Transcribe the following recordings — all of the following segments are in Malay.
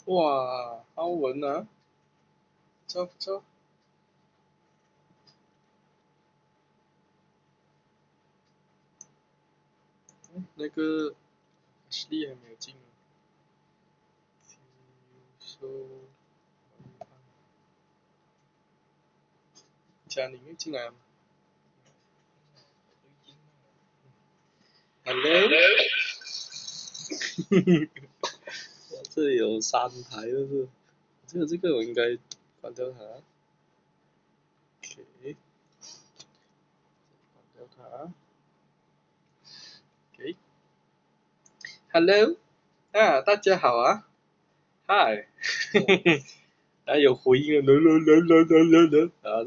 哇，好稳啊，不错不错。那个 Ashley 还没有进。嘉宁又进来了吗？Hello。这里有3台，就是这个我应该关掉它。OK， 关掉它。OK，Hello，大家好啊，Hi，还有回应了，啊，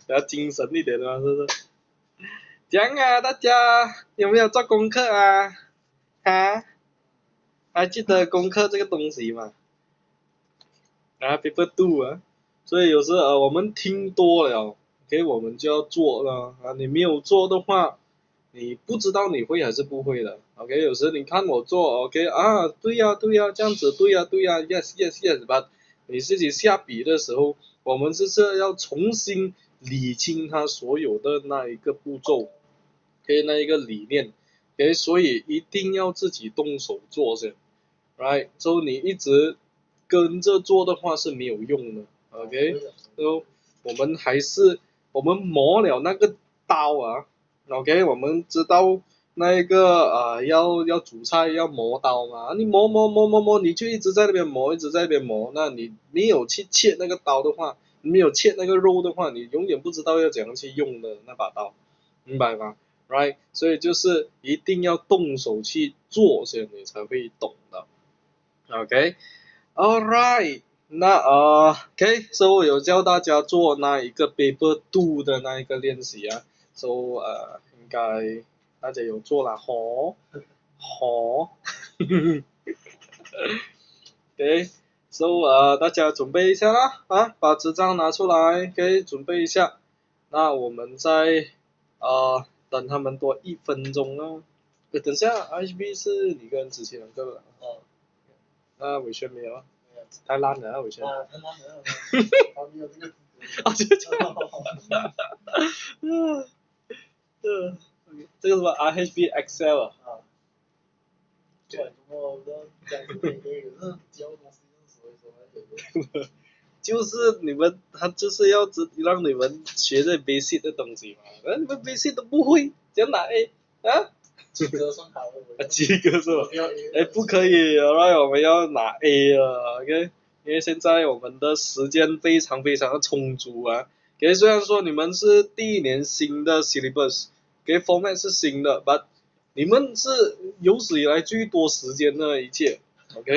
要精神一点嘛，是不是？这样啊，大家有没有做功课啊？啊，还记得功课这个东西吗？啊，paper two 啊，所以有时我们听多了，OK，我们就要做了啊。你没有做的话，你不知道你会还是不会的。OK，有时你看我做，OK 啊，对呀对呀，这样子对呀对呀，yes yes yes，but 你自己下笔的时候，我们是要重新理清它所有的那一个步骤，OK，那一个理念，OK，所以一定要自己动手做先。right？ 所以你一直跟着做的话是没有用的，OK？ so 我们磨了那个刀啊，OK？ 我们知道那一个要煮菜要磨刀嘛，你磨，你就一直在那边磨，一直在那边磨，那你没有去切那个刀的话，你没有切那个肉的话，你永远不知道要怎样去用的那把刀，明白吗？Right？ 所以就是一定要动手去做先，你才会懂的。OK，Alright， 那OK，so 我有教大家做那一个 paper two 的那一个练习啊，so 应该大家有做啦，吼吼，OK，so 大家准备一下啦，把纸张拿出来，OK，准备一下，那我们再等他们多1分钟啊，等下 HB 是你跟之前2个了。那伟轩没有啊？太烂了啊，伟轩。太烂了，他没有这个资格。就这样。这个什么 RHB Excel 啊？对，我都讲是 AA，可是教东西是就是你们，他就是要让你们学这 basic 的东西嘛，你们 basic 都不会，怎样拿 A 啊？及格算好了。及格是吧？不可以，alright， 我们要拿 A 了 ，OK？ 因为现在我们的时间非常非常的充足啊。OK， 虽然说你们是第1年新的 syllabus，OK， format 是新的 ，but 你们是有史以来最多时间的一届 ，OK？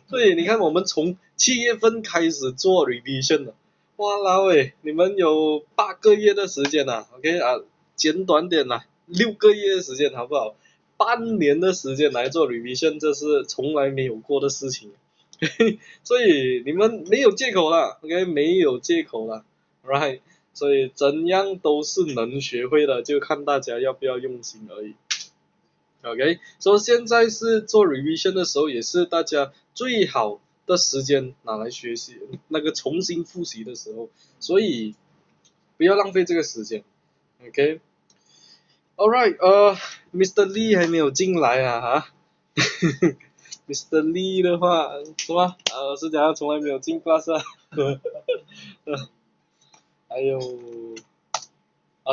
所以你看，我们从7月份开始做 revision 了，哇啦喂，你们有8个月的时间呐 ，OK 啊，简短点啦，6个月的时间好不好？半年的时间来做 revision， 这是从来没有过的事情，所以你们没有借口了 ，OK， 没有借口了 ，right？ 所以怎样都是能学会的，就看大家要不要用心而已。OK， 所以现在是做 revision 的时候，也是大家最好的时间拿来学习，那个重新复习的时候，所以不要浪费这个时间。OK，Alright， Mr. Lee 还没有进来啊哈，Mr. Lee 的话是吧？是讲从来没有进 class 啊，还有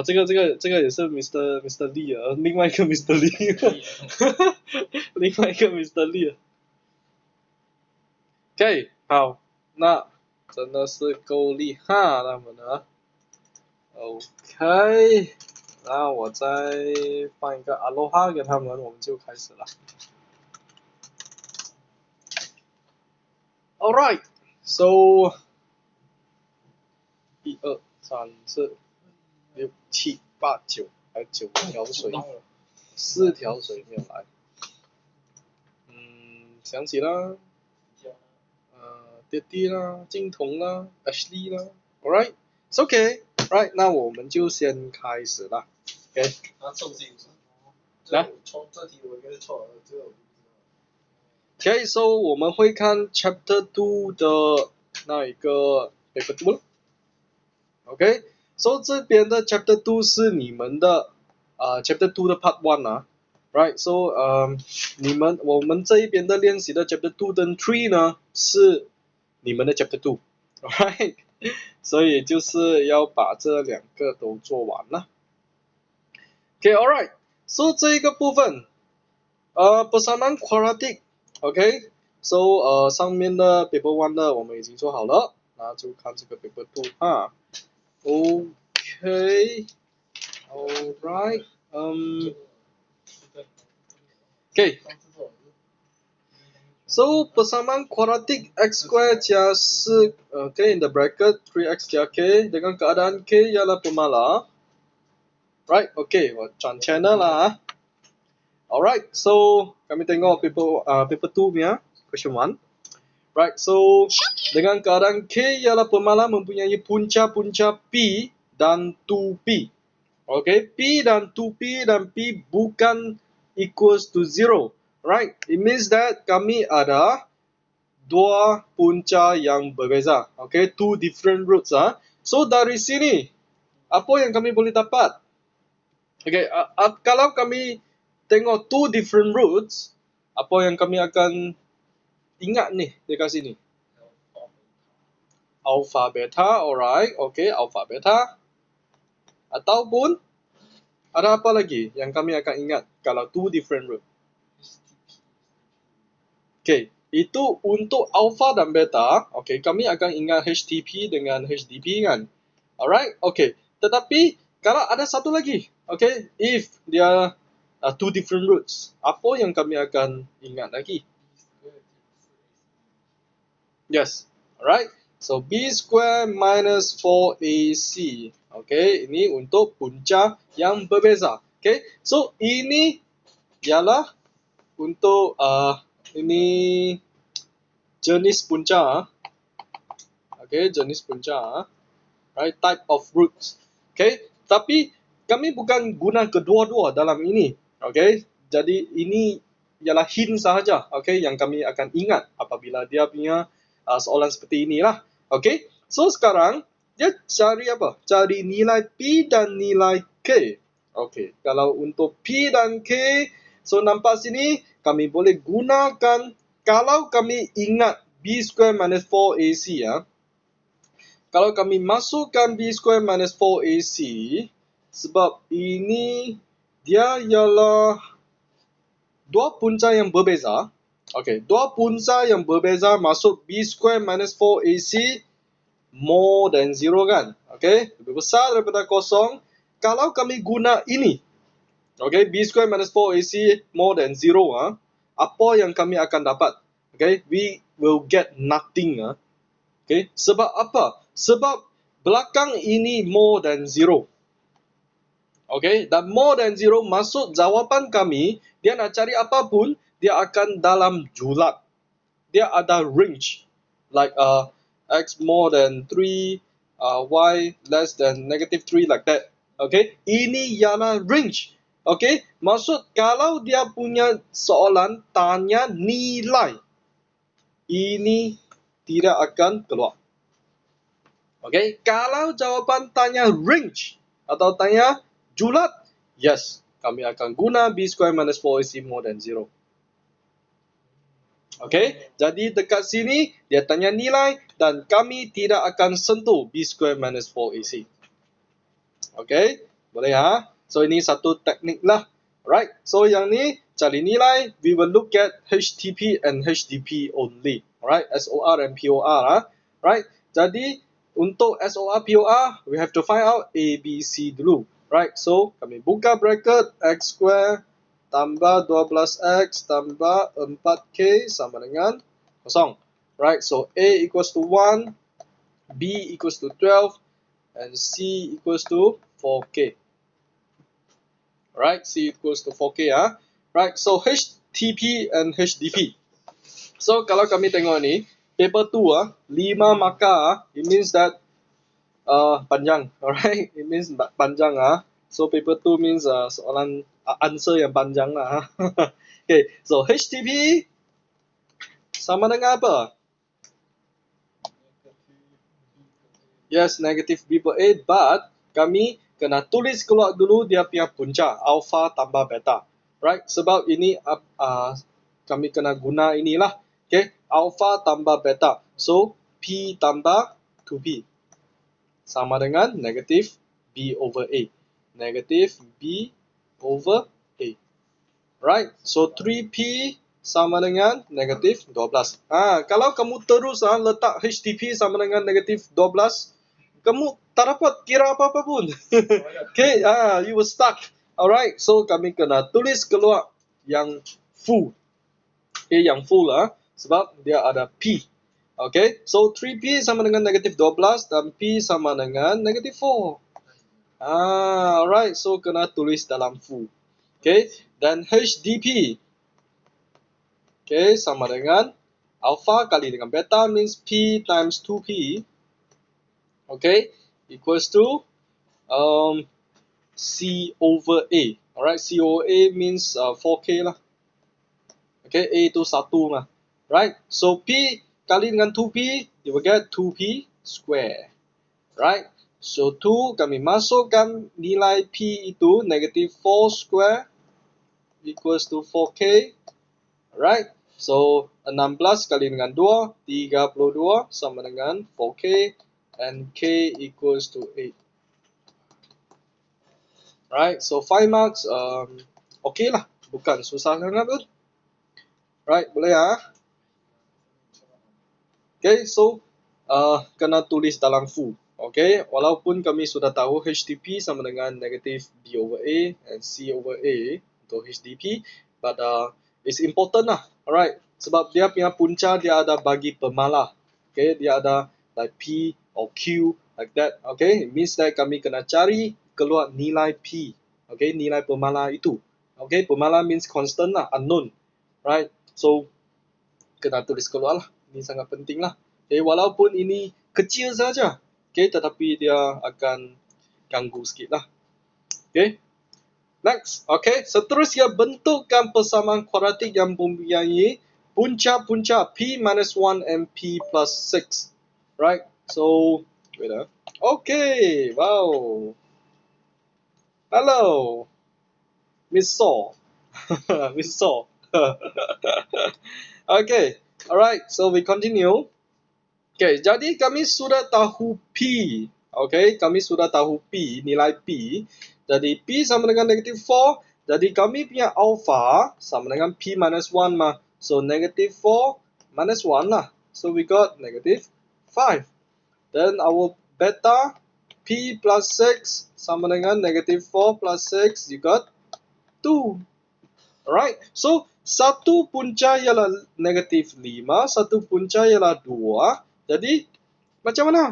这个也是 Mr. Lee 啊，另外一个 Mr. Lee， 另外一个 Mr. Lee。OK， 好，那真的是够厉害他们了。OK， 那我再放一个 Aloha 给他们，我们就开始了。Alright， so 1、2、3、4、6、7、8、9，还有9条水，4条水没有来。想起啦，爹地啦，金童啦 ，Ashley 啦 ，Alright，it's OK，Right， 那我们就先开始啦。OK。错这题我应该是错了，这个我不知道。Okay, so 我们会看 Chapter 2的那一个 Paper 2了。Okay, so 这边的 Chapter 2是你们的Chapter 2的 Part 1啊。Right, so 我们这一边的练习的 Chapter 2跟3呢是你们的 Chapter 2 ，right？ 所以就是要把这两个都做完了。Okay, alright. So 这一个部分persamaan kuadratik, okay? So 上面的 Paper 1的我们已经做好了，那就看这个 Paper 2啊。Okay, alright. Okay. So persamaan kuadratik x square 加4 okay, in the bracket 3x 加 k dengan keadaan k ialah pemalar. Right, okay, 我转 channel 啦啊。Alright, so kami tengok paper 2 punya question 1. Right, so dengan keadaan k ialah pemalar mempunyai punca-punca P dan 2P. Okay, P dan 2P dan P bukan equals to 0. Right, it means that kami ada dua punca yang berbeza. Okay, two different roots. So dari sini, apa yang kami boleh dapat? Okay, kalau kami tengok two different roots, apa yang kami akan ingat nih dekat sini? Alpha beta, alright, okay, alpha beta. Ataupun ada apa lagi yang kami akan ingat kalau two different root? Okay, itu untuk alpha dan beta. Okay, kami akan ingat HTP dengan HDP kan? Alright, okay. Tetapi kalau ada satu lagi, okay, if dia two different roots, apa yang kami akan ingat lagi? Yes, alright. So B square minus 4AC. Okay, ini untuk punca yang berbeza. Okay, so ini ialah untuk ini jenis punca. Okay, jenis punca. Right, type of roots. Okay, tapi kami bukan guna kedua-dua dalam ini. Okay, jadi ini ialah hint sahaja. Okay, yang kami akan ingat apabila dia punya soalan seperti inilah. Okay, so sekarang dia cari apa? Cari nilai P dan nilai K. Okay, kalau untuk P dan K, so nampak sini kami boleh gunakan kalau kami ingat B square minus 4AC ya. Kalau kami masukkan B square minus 4AC, sebab ini dia ialah dua punca yang berbeza. Okay, dua punca yang berbeza masuk B square minus 4AC more than 0 kan? Okay, lebih besar daripada kosong. Kalau kami guna ini, okay, B square minus 4AC more than 0, apa yang kami akan dapat? Okay, we will get nothing. Okay, sebab apa? Sebab belakang ini more than 0. Okay, dan more than 0 masuk jawapan kami, dia nak cari apapun, dia akan dalam julat. Dia ada range. Like x more than 3, y less than negative 3 like that. Okay, ini ialah range. Okay, maksud kalau dia punya soalan tanya nilai, ini tidak akan keluar. Okay, kalau jawapan tanya range atau tanya julat, yes, kami akan guna B square minus 4AC more than 0. Okay, jadi dekat sini dia tanya nilai dan kami tidak akan sentuh B square minus 4AC. Okay, boleh ya? So ini satu teknik lah. Right, so yang ni cari nilai, we will look at HTP and HDP only. Alright, SOR and POR. Right, jadi untuk SOR, POR, we have to find out A, B, C dulu. Right, so kami buka bracket X square tambah 12X tambah 4K sama dengan kosong. Right, so A equals to 1, B equals to 12, and C equals to 4K. Right, C equals to 4K. Right, so HTP and HDP. So kalau kami tengok ni, paper 2 5 markah, it means that panjang. Alright, it means panjang. So paper 2 means soalan answer yang panjang lah. Okay, so HTP sama dengan apa? Yes, negative B per A, but kami kena tulis keluar dulu dia punya punca, alpha tambah beta. Right, sebab ini kami kena guna inilah. Okay, alpha tambah beta. So, P tambah 2P. Sama dengan negative B over A. Negative B over A. Right, so 3P sama dengan negatif 12. Kalau kamu terus letak HTP sama dengan negatif 12, kamu tak dapat kira apa-apa pun. Okay, you will stuck. Alright, so kami kena tulis keluar yang full. Okay, yang full sebab dia ada P. Okay, so 3P sama dengan negatif 12 dan P sama dengan negatif 4. Alright, so kena tulis dalam full. Okay, dan HDP. Okay, sama dengan alpha kali dengan beta means P times 2P. Okay, equals to C over A. Alright, C over A means 4K lah. Okay, A itu 1 lah. Right, so P kali dengan 2P, you will get 2P square. Right, so 2 kami masukkan nilai P itu negative 4 square equals to 4K. Right, so 16 kali dengan 2, 32 sama dengan 4K. And K equals to 8. Right, so 5 marks, okay lah, bukan susah sangat pun. Right, boleh Okay, so kena tulis dalam full. Okay, walaupun kami sudah tahu HTP sama dengan negative B over A and C over A untuk HDP, but it's important lah. Alright, sebab dia punya punca dia ada bagi pemalah. Okay, dia ada like P or Q like that. Okay, it means that kami kena cari keluar nilai P. Okay, nilai pemalah itu. Okay, pemalah means constant lah, unknown. Right, so kena tulis keluar lah. Ini sangat penting lah. Okay, walaupun ini kecil saja. Okay, tetapi dia akan ganggu sikit lah. Okay, next. Okay, seterusnya bentukkan persamaan kuadratik yang mempunyai punca-punca P minus 1 and P plus 6. Right, so wait okay, wow. Hello, Miss Saw. Miss Saw. Okay, alright, so we continue. Okay, jadi kami sudah tahu P. Okay, kami sudah tahu P, nilai P. Jadi P sama dengan negative 4. Jadi kami punya alpha sama dengan P minus 1 mah. So negative 4 minus 1 lah. So we got negative 5. Then our beta P plus 6 sama dengan negative 4 plus 6. You got 2. Alright, so satu punca ialah negatif 5, satu punca ialah 2. Jadi, macam mana?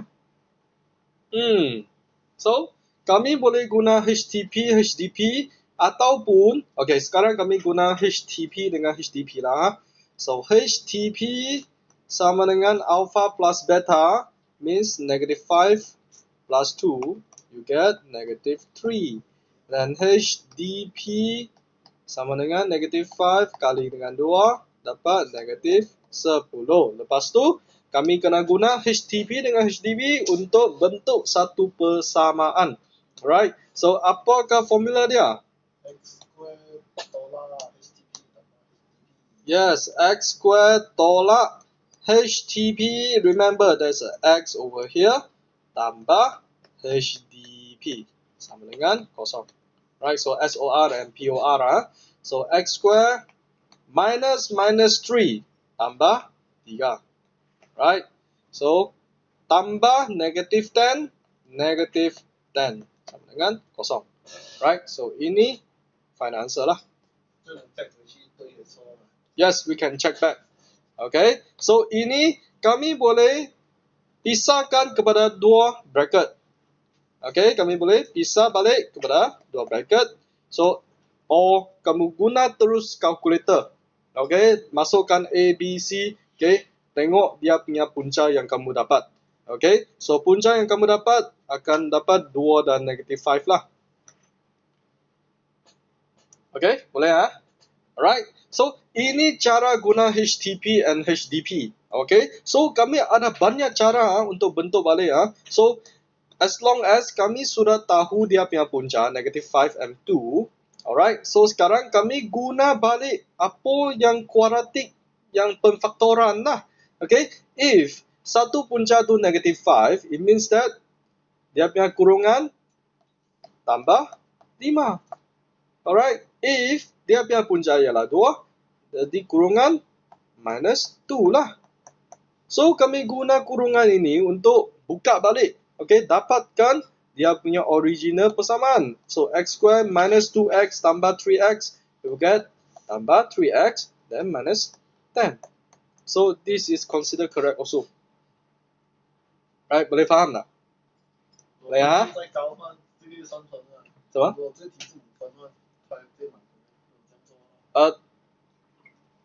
So, kami boleh guna HTP, HDP ataupun, okay, sekarang kami guna HTP dengan HDP lah. So, HTP sama dengan alpha plus beta means negative 5 plus 2, you get negative 3. Dan HDP sama dengan negatif 5 kali dengan 2 dapat negatif 10. Lepas tu kami kena guna HTP dengan HDB untuk bentuk satu persamaan. Right? So apakah formula dia? X square tolak HTP tambah HDB. Yes, X square tolak HTP. Remember there's a X over here tambah HDP sama dengan kosong. Right, so SOR and POR. So X square minus 3 tambah 3. Right, so tambah negative 10, negative 10 sama dengan kosong. Right, so ini final answer lah. Yes, we can check back. Okay, so ini kami boleh pisahkan kepada dua bracket. Okay, kami boleh pisah balik kepada dua bracket. So, kamu guna terus calculator. Okay, masukkan A, B, C. Okay, tengok dia punya punca yang kamu dapat. Okay, so punca yang kamu dapat akan dapat 2 dan negative 5 lah. Okay, boleh Alright, so ini cara guna HTP and HDP. Okay, so kami ada banyak cara untuk bentuk balik. So as long as kami sudah tahu dia punya punca negative 5 and 2. Alright, so sekarang kami guna balik apa yang kuadratik yang penfaktoran lah. Okay, if satu punca tu negative 5, it means that dia punya kurungan tambah 5. Alright, if dia punya punca ialah 2, jadi kurungan minus 2 lah. So kami guna kurungan ini untuk buka balik. Okay, dapatkan dia punya original persamaan. So x square minus 2x tambah 3x, you get tambah 3x then minus 10. So this is considered correct also. Right, boleh faham tak? Boleh ha? 再高的话，这个3分啊。什么？如果这题是5分的话，它这满分这样做。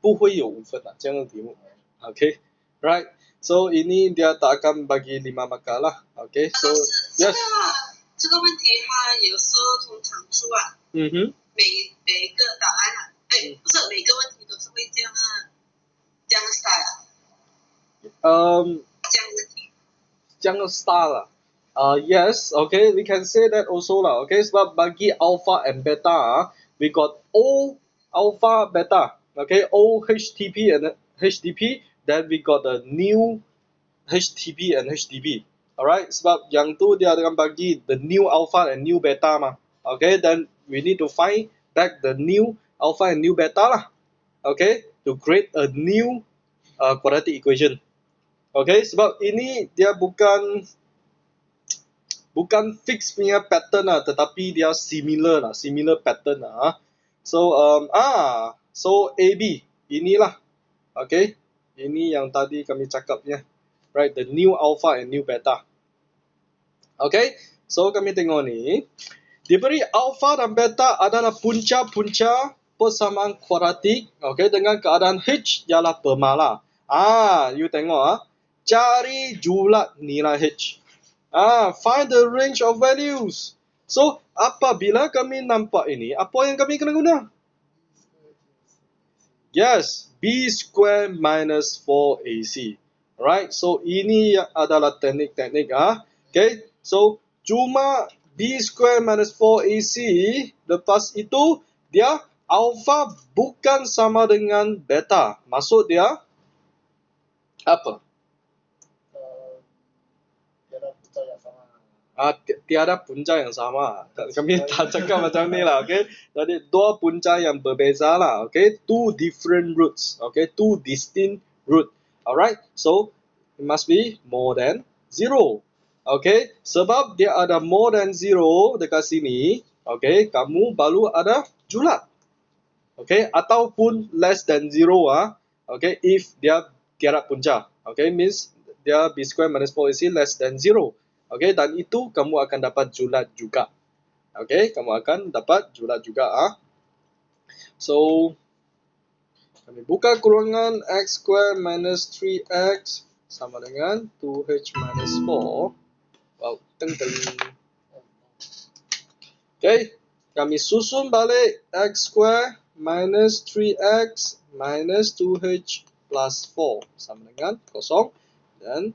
不会有5分这样的题目。Okay, right. So ini dia tak akan bagi 5 markah lah. Okay, so yes. 这个问题它有时候通常出啊，每一个答案不是每个问题都是会这样style。这样的题。这样的 style 啦。Yes, okay, we can say that also lah. Okay, sebab bagi alpha and beta, we got O alpha beta. Okay, O HTP and HDP. Then we got the new HTP and HDP. Alright, sebab yang tu dia akan bagi the new alpha and new beta mah. Okay, then we need to find back the new alpha and new beta lah. Okay, to create a new quadratic equation. Okay, sebab ini dia bukan fix punya pattern lah, tetapi dia similar pattern lah. So so AB inilah. Okay, ini yang tadi kami cakapnya. Right, the new alpha and new beta. Okay, so kami tengok ni. Diberi alpha dan beta adalah punca-punca persamaan kuadratik. Okay, dengan keadaan H ialah permala. You tengok cari julat nilai H. Find the range of values. So, apabila kami nampak ini, apa yang kami kena guna? Yes, B square minus 4AC. Right, so ini adalah teknik-teknik. Okay, so cuma B square minus 4AC. Lepas itu, dia alpha bukan sama dengan beta. Maksud dia apa? Tiada punca yang sama. Kami tak cakap macam ni lah, okay? Jadi dua punca yang berbeza lah, okay? Two different roots, okay? Two distinct root. Alright, so it must be more than 0. Okay, sebab dia ada more than 0 dekat sini, okay? Kamu baru ada julat. Okay, ataupun less than 0 okay? If dia tiada punca, okay? Means dia B square minus 4AC less than 0. Okay, dan itu kamu akan dapat julat juga. Okay, kamu akan dapat julat juga. So, kami buka kurungan x square minus 3x sama dengan 2h minus 4. Wow, teng-teng. Okay, kami susun balik x square minus 3x minus 2h plus 4 sama dengan 0. Dan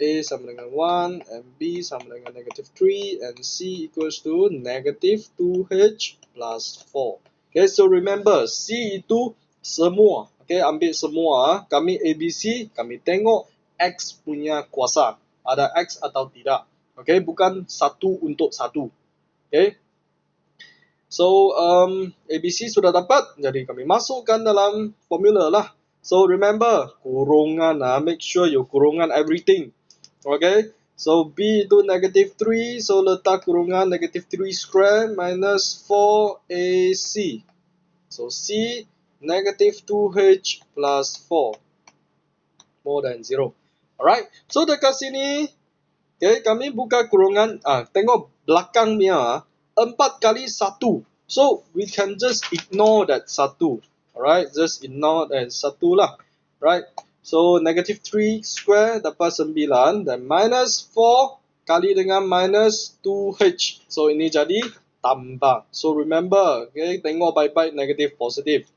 A sama dengan 1, and B sama dengan negative 3, and C equals to negative 2H plus 4. Okay, so remember, C itu semua. Okay, ambil semua. Kami ABC, kami tengok X punya kuasa. Ada X atau tidak. Okay, bukan satu untuk satu. Okay. So, ABC sudah dapat. Jadi, kami masukkan dalam formula lah. So, remember, kurungan. Make sure you kurungan everything. Okay, so B itu negative 3, so letak kurungan negative 3 square minus 4AC. So C negative 2H plus 4 more than 0. Alright, so dekat sini, okay, kami buka kurungan, tengok belakang dia, 4 kali 1. So we can just ignore that 1. Alright, just ignore that 1 lah. Right. So, negative 3 square dapat 9 dan minus 4 kali dengan minus 2H. So, ini jadi tambah. So, remember, okay, tengok baik-baik negative positive.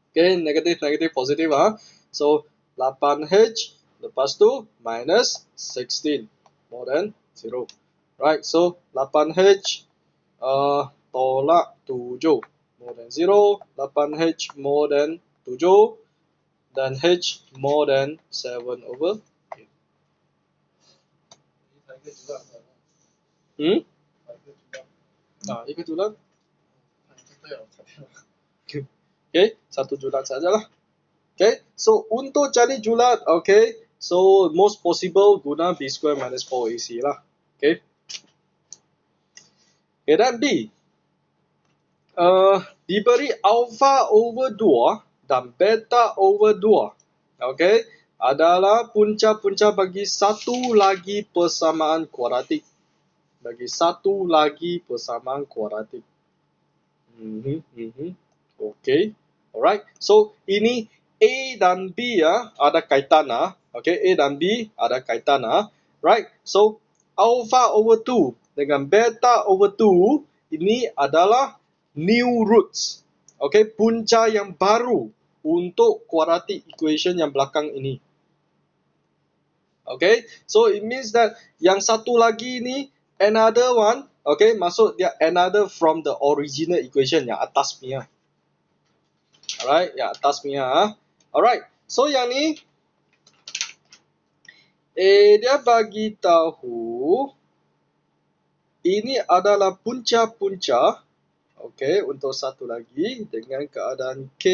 Okay, negatif, negatif, positif So 8H lepas tu minus 16 more than 0. Right, so 8H tolak 7 more than 0, 8H more than 7 dan H more than 7 over 8. Ikut ulang. Okay, satu julat sajalah. Okay, so untuk cari julat, okay, so most possible guna B square minus 4AC lah. Okay. Okay, dan B. Diberi alpha over 2 dan beta over 2. Okay, adalah punca-punca bagi satu lagi persamaan kuadratik. Bagi satu lagi persamaan kuadratik. Okay, alright. So ini A dan B ada kaitan Okay, A dan B ada kaitan Right. So alpha over 2 dengan beta over 2 ini adalah new roots. Okay, punca yang baru untuk quadratic equation yang belakang ini. Okay, so it means that yang satu lagi ni another one. Okay, maksud dia another from the original equation yang atas punya. Alright, yang atas punya. Alright, so yang ni dia bagi tahu ini adalah punca-punca. Okay, untuk satu lagi dengan keadaan K.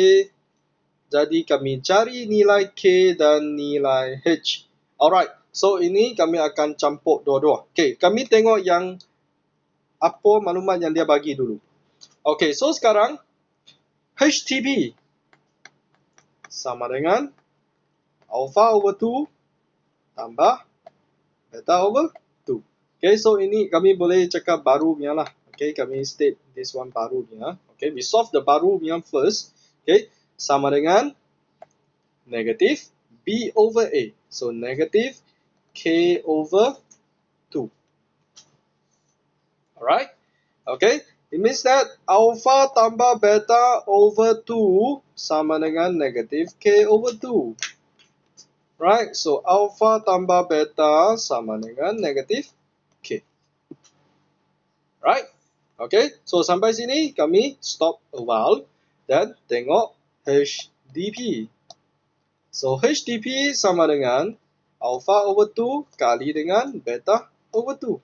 Jadi kami cari nilai K dan nilai H. Alright, so ini kami akan campur dua-dua. Okay, kami tengok yang apa maklumat yang dia bagi dulu. Okay, so sekarang HTB sama dengan alpha over 2 tambah beta over 2. Okay, so ini kami boleh cakap baru punya lah. Okay, kami state this one baru punya. Okay, we solve the baru punya first. Okay, sama dengan negatif B over A. So negatif K over 2. Alright, okay. It means that alpha tambah beta over 2 sama dengan negatif K over 2. Right, so alpha tambah beta sama dengan negatif K. Right, okay. So sampai sini kami stop a while dan tengok HDP. So HDP sama dengan alpha over 2 kali dengan beta over 2.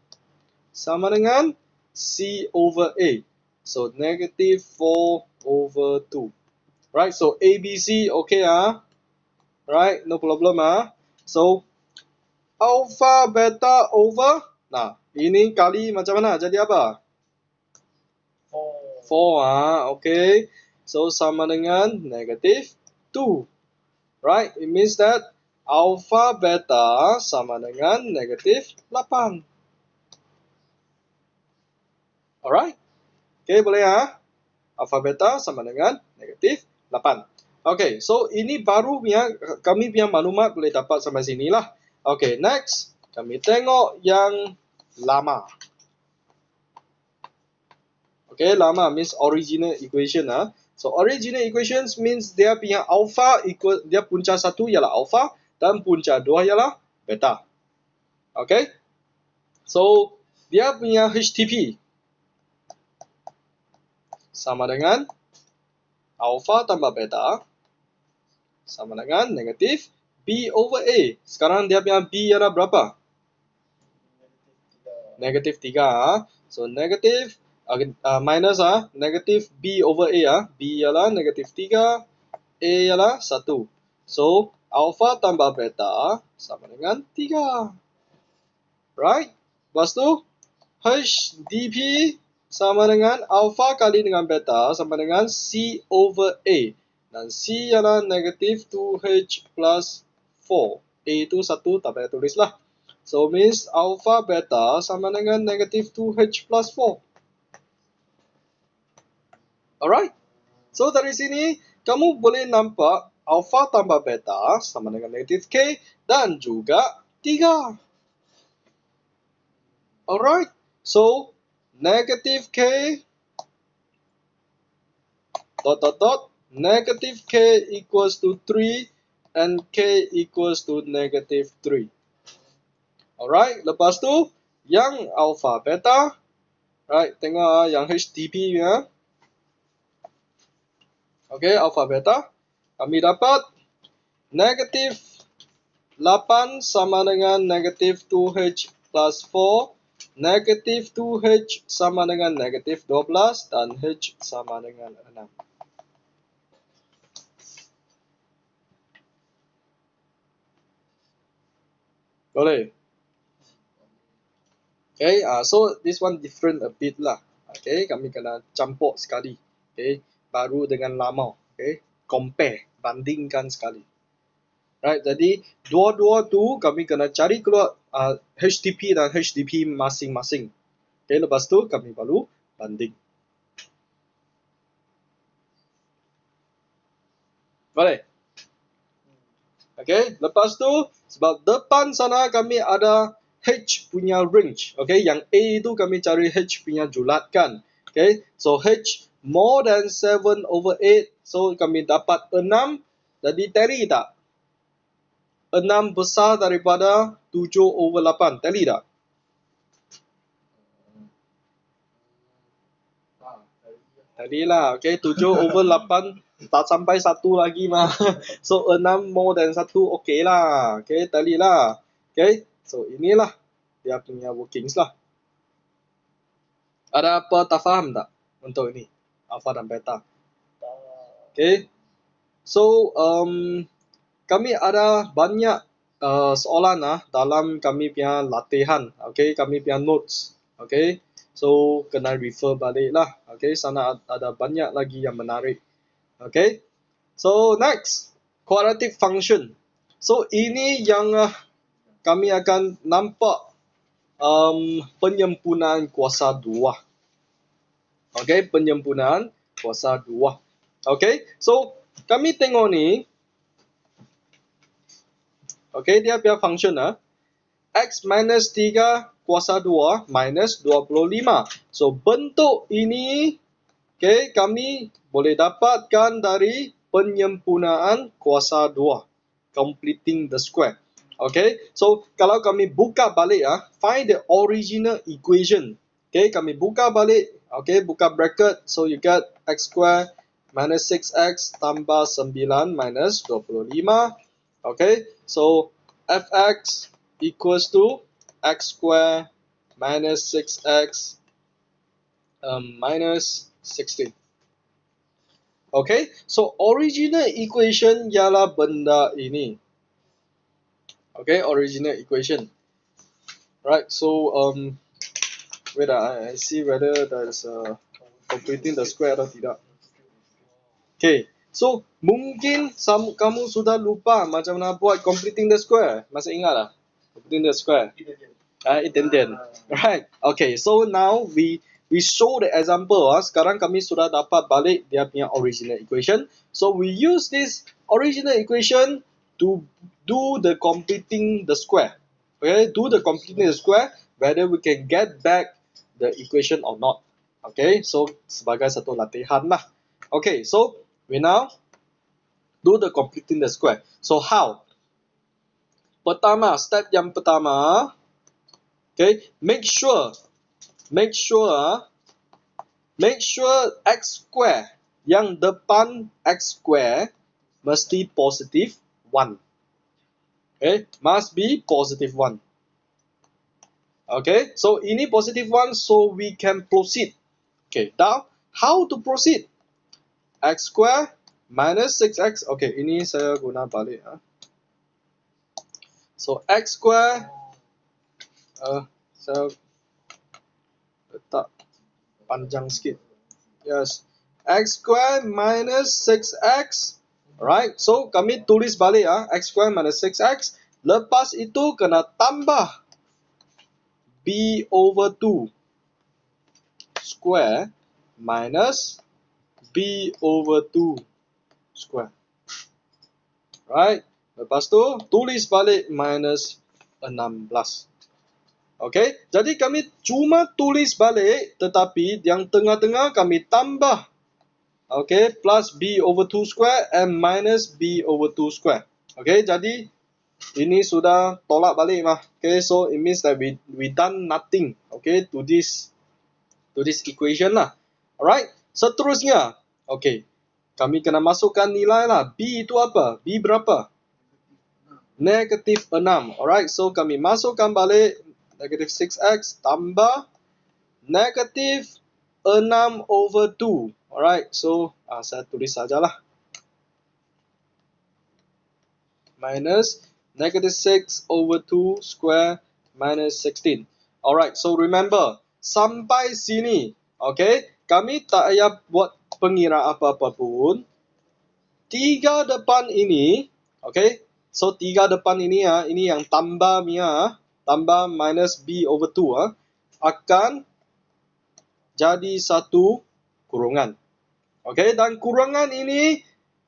Sama dengan C over A. So negative 4 over 2. Right, so ABC okay Right, no problem So alpha beta over, nah ini kali macam mana jadi apa? 4 okay. So sama dengan negative 2. Right, it means that alpha beta sama dengan negative 8. Alright, okay boleh alpha beta sama dengan negatif 8. Okay, so ini baru punya, kami punya maklumat boleh dapat sampai sini lah. Okay, next kami tengok yang lama. Okay, lama means original equation So original equations means dia punya alpha equal, dia punca 1 ialah alpha dan punca 2 ialah beta. Okay, so dia punya HTP sama dengan alpha tambah beta sama dengan negatif B over A. Sekarang dia punya B ialah berapa? Negatif 3. So negatif minus negatif B over A B ialah negatif 3, A ialah 1. So alpha tambah beta sama dengan 3. Right? Lepas tu HDP sama dengan alpha kali dengan beta sama dengan C over A. Dan C ialah negatif 2H plus 4. A itu 1, tak payah tulis lah. So means alpha beta sama dengan negatif 2H plus 4. Alright. So dari sini, kamu boleh nampak alpha tambah beta sama dengan negatif K dan juga 3. Alright. So negatif K dot negative k equals to 3 and k equals to negative 3. Alright, lepas tu yang alpha beta, right, tengok yang HTP nya. Okay, alpha beta, kami dapat negative 8 sama dengan negative 2h plus 4, negative 2h sama dengan negative 12 dan h sama dengan 6. Boleh? Okay, so this one different a bit lah. Okay, kami kena campur sekali. Okay, baru dengan lama. Okay, compare, bandingkan sekali. Right, jadi dua-dua tu kami kena cari keluar HTP dan HTP masing-masing. Okay, lepas tu kami baru banding. Boleh? Okay, lepas tu sebab depan sana kami ada H punya range. Okay, yang A itu kami cari H punya julatkan. Okay, so H more than 7/8. So kami dapat 6. Jadi tally tak? 6 besar daripada 7/8. Tally tak? Tadi lah, okay, 7/8 tak sampai 1 lagi mah. So 6 more than 1 okay lah. Okay, tali lah. Okay, so inilah dia punya workings lah. Ada apa tak faham tak untuk ini? Alpha dan beta. Okay, so kami ada banyak soalan dalam kami punya latihan. Okay, kami punya notes. Okay, so kena refer balik lah. Okay, sana ada banyak lagi yang menarik. Okay, so next, quadratic function. So ini yang kami akan nampak penyempurnaan kuasa 2. Okay, penyempurnaan kuasa 2. Okay, so kami tengok ni. Okay, dia punya function x minus 3 kuasa 2 minus 25. So bentuk ini, okay, kami boleh dapatkan dari penyempurnaan kuasa 2. Completing the square. Okay, so kalau kami buka balik find the original equation. Okay, kami buka balik. Okay, buka bracket. So you get x square minus 6x tambah 9 minus 25. Okay, so fx equals to x square minus 6x minus 16. Okay, so original equation ialah benda ini. Okay, original equation. Right, so wait, I see whether there's completing the square atau tidak. Okay, so mungkin kamu sudah lupa macam mana buat completing the square. Masih ingat tak? Completing the square. 一点点. Right, okay, so now we show the example. Sekarang kami sudah dapat balik dia punya original equation. So we use this original equation to do the completing the square. Okay, do the completing the square, whether we can get back the equation or not. Okay, so sebagai satu latihan lah. Okay, so we now do the completing the square. So how? Pertama, step yang pertama, okay, make sure x square yang depan x square mesti positive 1. Okay, must be positive 1. Okay, so ini positive 1, so we can proceed. Okay, now how to proceed? X square minus 6x. Okay, ini saya guna balik. So x square, saya letak panjang sikit. Yes, x square minus 6x. Alright, so kami tulis balik x square minus 6x. Lepas itu kena tambah b over 2 square minus b over 2 square. Right, lepas tu tulis balik minus 16. Okay, jadi kami cuma tulis balik, tetapi yang tengah-tengah kami tambah okay, plus b over 2 square and minus b over 2 square. Okay, jadi ini sudah tolak balik mah. Okay, so it means that we done nothing, okay, to this equation lah. Alright, seterusnya, okay, kami kena masukkan nilai lah. B itu apa? B berapa? Negatif 6. Alright, so kami masukkan balik negatif 6x tambah negatif 6 over 2. Alright, so saya tulis sajalah. Minus negative 6 over 2 square minus 16. Alright, so remember, sampai sini, okay, kami tak payah buat pengira apa-apa pun. 3 depan ini, okay, so 3 depan ini ini yang tambah tambah minus b over 2 akan jadi satu kurungan. Okay, dan kurungan ini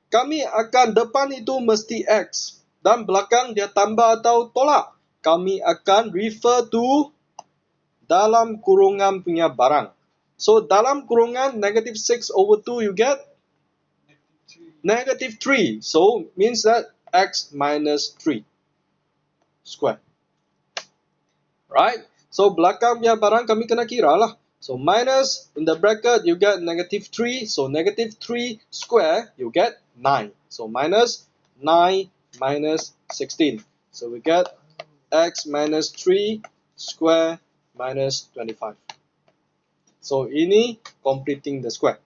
kami akan depan itu mesti x. Dan belakang dia tambah atau tolak. Kami akan refer to dalam kurungan punya barang. So, dalam kurungan negative 6 over 2 you get negative 3. So, means that x minus 3 square. Right? So, belakang punya barang kami kena kira lah. So, minus in the bracket you get negative 3. So, negative 3 square you get 9. So, minus 9 minus 16. So we get x minus 3 square minus 25. So ini completing the square.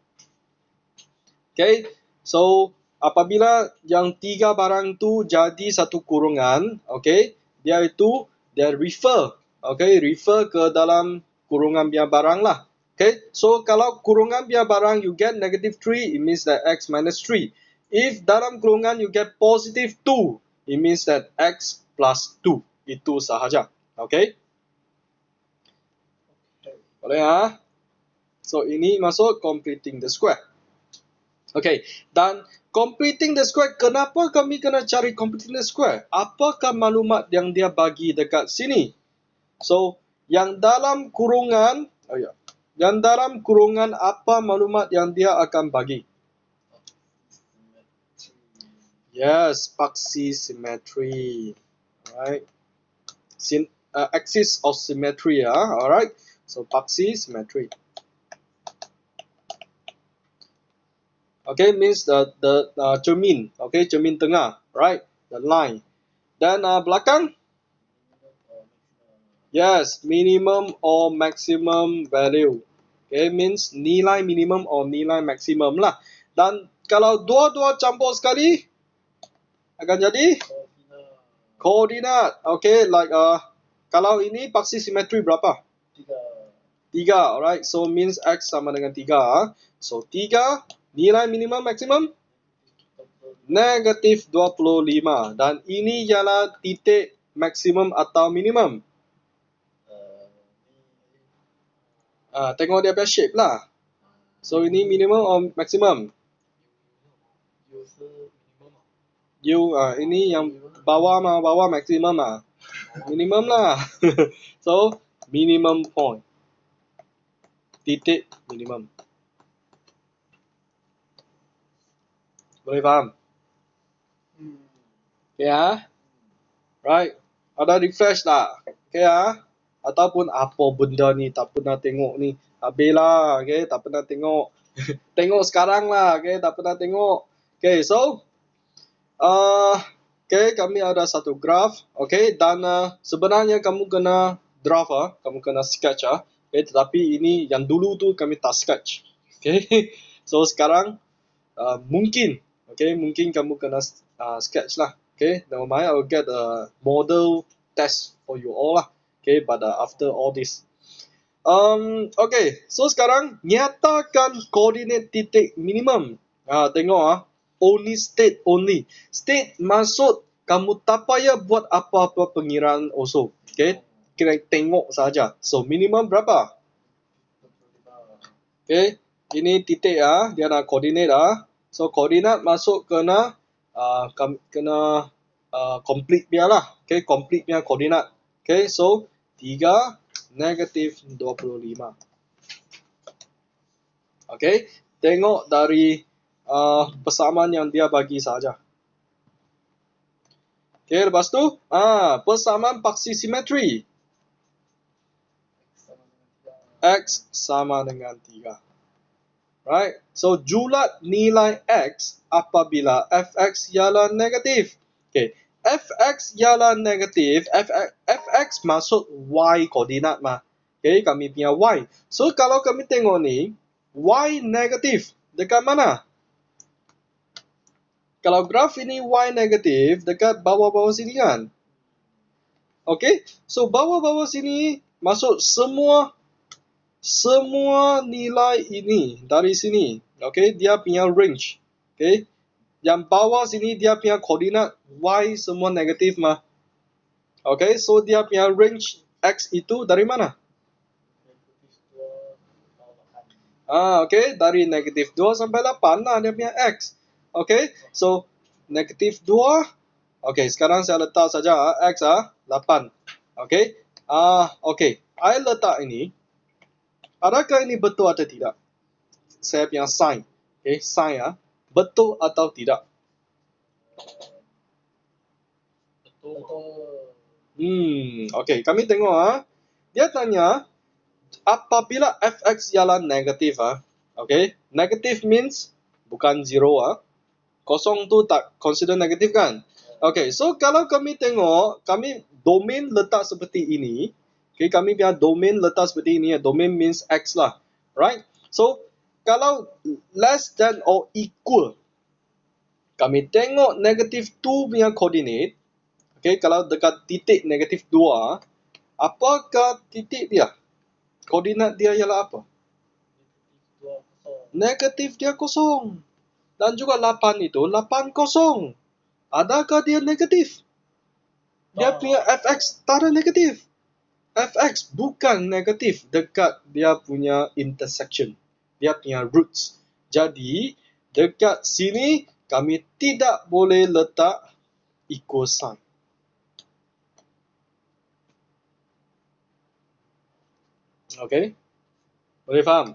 Okay, so apabila yang 3 barang tu jadi satu kurungan, okay, dia refer, okay, refer ke dalam kurungan biar barang lah. Okay, so kalau kurungan biar barang you get negative 3, it means that x minus 3. If dalam kurungan you get positive 2, it means that x plus 2. Itu sahaja. Okay? Boleh ya? So, ini masuk completing the square. Okay. Dan completing the square, kenapa kami kena cari completing the square? Apakah maklumat yang dia bagi dekat sini? So, yang dalam kurungan, yang dalam kurungan apa maklumat yang dia akan bagi? Yes, paxi symmetry. Alright. Axis of symmetry. Alright. So paxi symmetry. Okay, means the cermin. Okay, cermin tengah. Right. The line. Then belakang. Yes, minimum or maximum value. Okay, means nilai minimum or nilai maximum lah. Dan kalau dua-dua campur sekali, akan jadi koordinat. Okay, like kalau ini paxi symmetry berapa? 3. Alright, so means x sama dengan 3. So 3 nilai minimum maksimum negatif 25. Dan ini ialah titik maksimum atau minimum. Tengok dia punya shape lah. So ini minimum or maximum? Ini yang bawah maksimum minimum lah. So minimum point, titik minimum. Boleh faham? Okay right? Ada refresh tak? Okay ataupun apa benda ni tak pernah tengok ni? Habis lah, okay? Tak pernah tengok. Tengok sekarang lah, okay? Tak pernah tengok. Okay, so okay, kami ada satu graph, okay, dan sebenarnya kamu kena draft, kamu kena sketch, okay, tetapi ini yang dulu tu kami tak sketch, okay. So sekarang mungkin kamu kena sketch lah, okay. Never mind, I will get a model test for you all lah, okay, but after all this. Okay, so sekarang nyatakan koordinat titik minimum. Tengok only state only. State maksud kamu tak payah buat apa-apa pengiraan also. Okay, kira tengok saja. So minimum berapa? Okay, ini titik dia nak koordinat So koordinat masuk kena complete dia lah. Okay, complete punya koordinat. Okay, so 3 negatif 25. Okay, tengok dari persamaan yang dia bagi saja. Okay, lepas tu persamaan paksi simetri. X sama dengan 3. Right? So, julat nilai X apabila Fx ialah negatif. Okay. Fx ialah negatif. Fx maksud Y koordinat mah. Okay, kami punya Y. So, kalau kami tengok ni, Y negatif. Dekat mana? Kalau graf ini Y negatif, dekat bawah-bawah sini kan? Okay. So, bawah-bawah sini masuk semua nilai ini dari sini. Okay, dia punya range. Okay, yang bawah sini dia punya koordinat Y semua negatif mah. Okay, so dia punya range X itu dari mana? Okay, dari negatif 2 sampai 8 lah dia punya X. Okay, so negatif 2. Okay, sekarang saya letak saja X 8. Okay, okay, I letak ini. Adakah ini betul atau tidak? Saya punya sign. Okay, sign betul atau tidak? Betul. Okay, kami tengok dia tanya apabila Fx ialah negatif okay, negatif means bukan 0 kosong tu tak consider negatif kan? Okay, so kalau kami tengok, kami domain letak seperti ini. Okay, kami punya domain letak seperti ini. Domain means X lah. Right? So, kalau less than or equal, kami tengok negatif 2 punya koordinat. Okay, kalau dekat titik negatif 2, apakah titik dia? Koordinat dia ialah apa? Negatif dia kosong. Dan juga 8 itu, 8 kosong. Adakah dia negatif? Dia punya Fx tak ada negatif. Fx bukan negatif dekat dia punya intersection. Dia punya roots. Jadi, dekat sini kami tidak boleh letak equal sign. Okay? Boleh faham?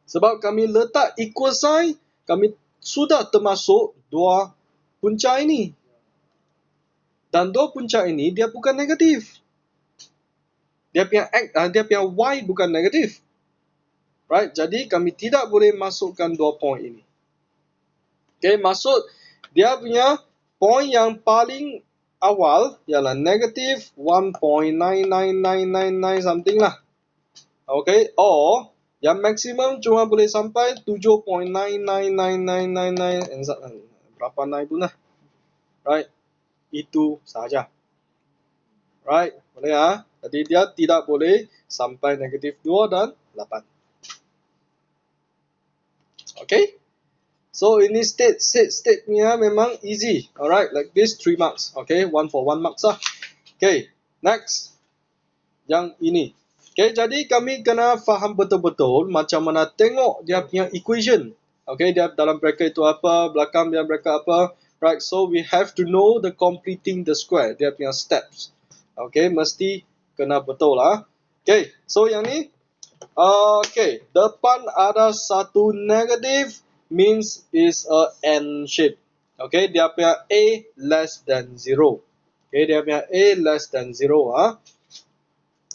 Sebab kami letak equal sign, kami sudah termasuk dua punca ini. Dan dua punca ini dia bukan negatif. Dia punya Y bukan negatif. Right? Jadi kami tidak boleh masukkan dua point ini. Okay, maksud dia punya point yang paling awal ialah negatif 1.99999 something lah. Okay, or yang maksimum cuma boleh sampai 7.99999 berapa naik tu lah. Right? Itu saja. Right? Boleh Jadi dia tidak boleh sampai negatif 2 dan 8. Okay? So ini state nya memang easy. Alright, like this 3 marks. Okay, 1 for 1 marks lah. Okay, next. Yang ini. Okay, jadi kami kena faham betul-betul macam mana tengok dia punya equation. Okay, dia dalam bracket itu apa, belakang dia bracket apa. Right, so we have to know the completing the square. Dia punya steps. Okay, mesti kena betul lah. Okay, so yang ni. Okay, depan ada satu negatif means is a N shape. Okay, dia punya A less than 0. Okay, dia punya A less than 0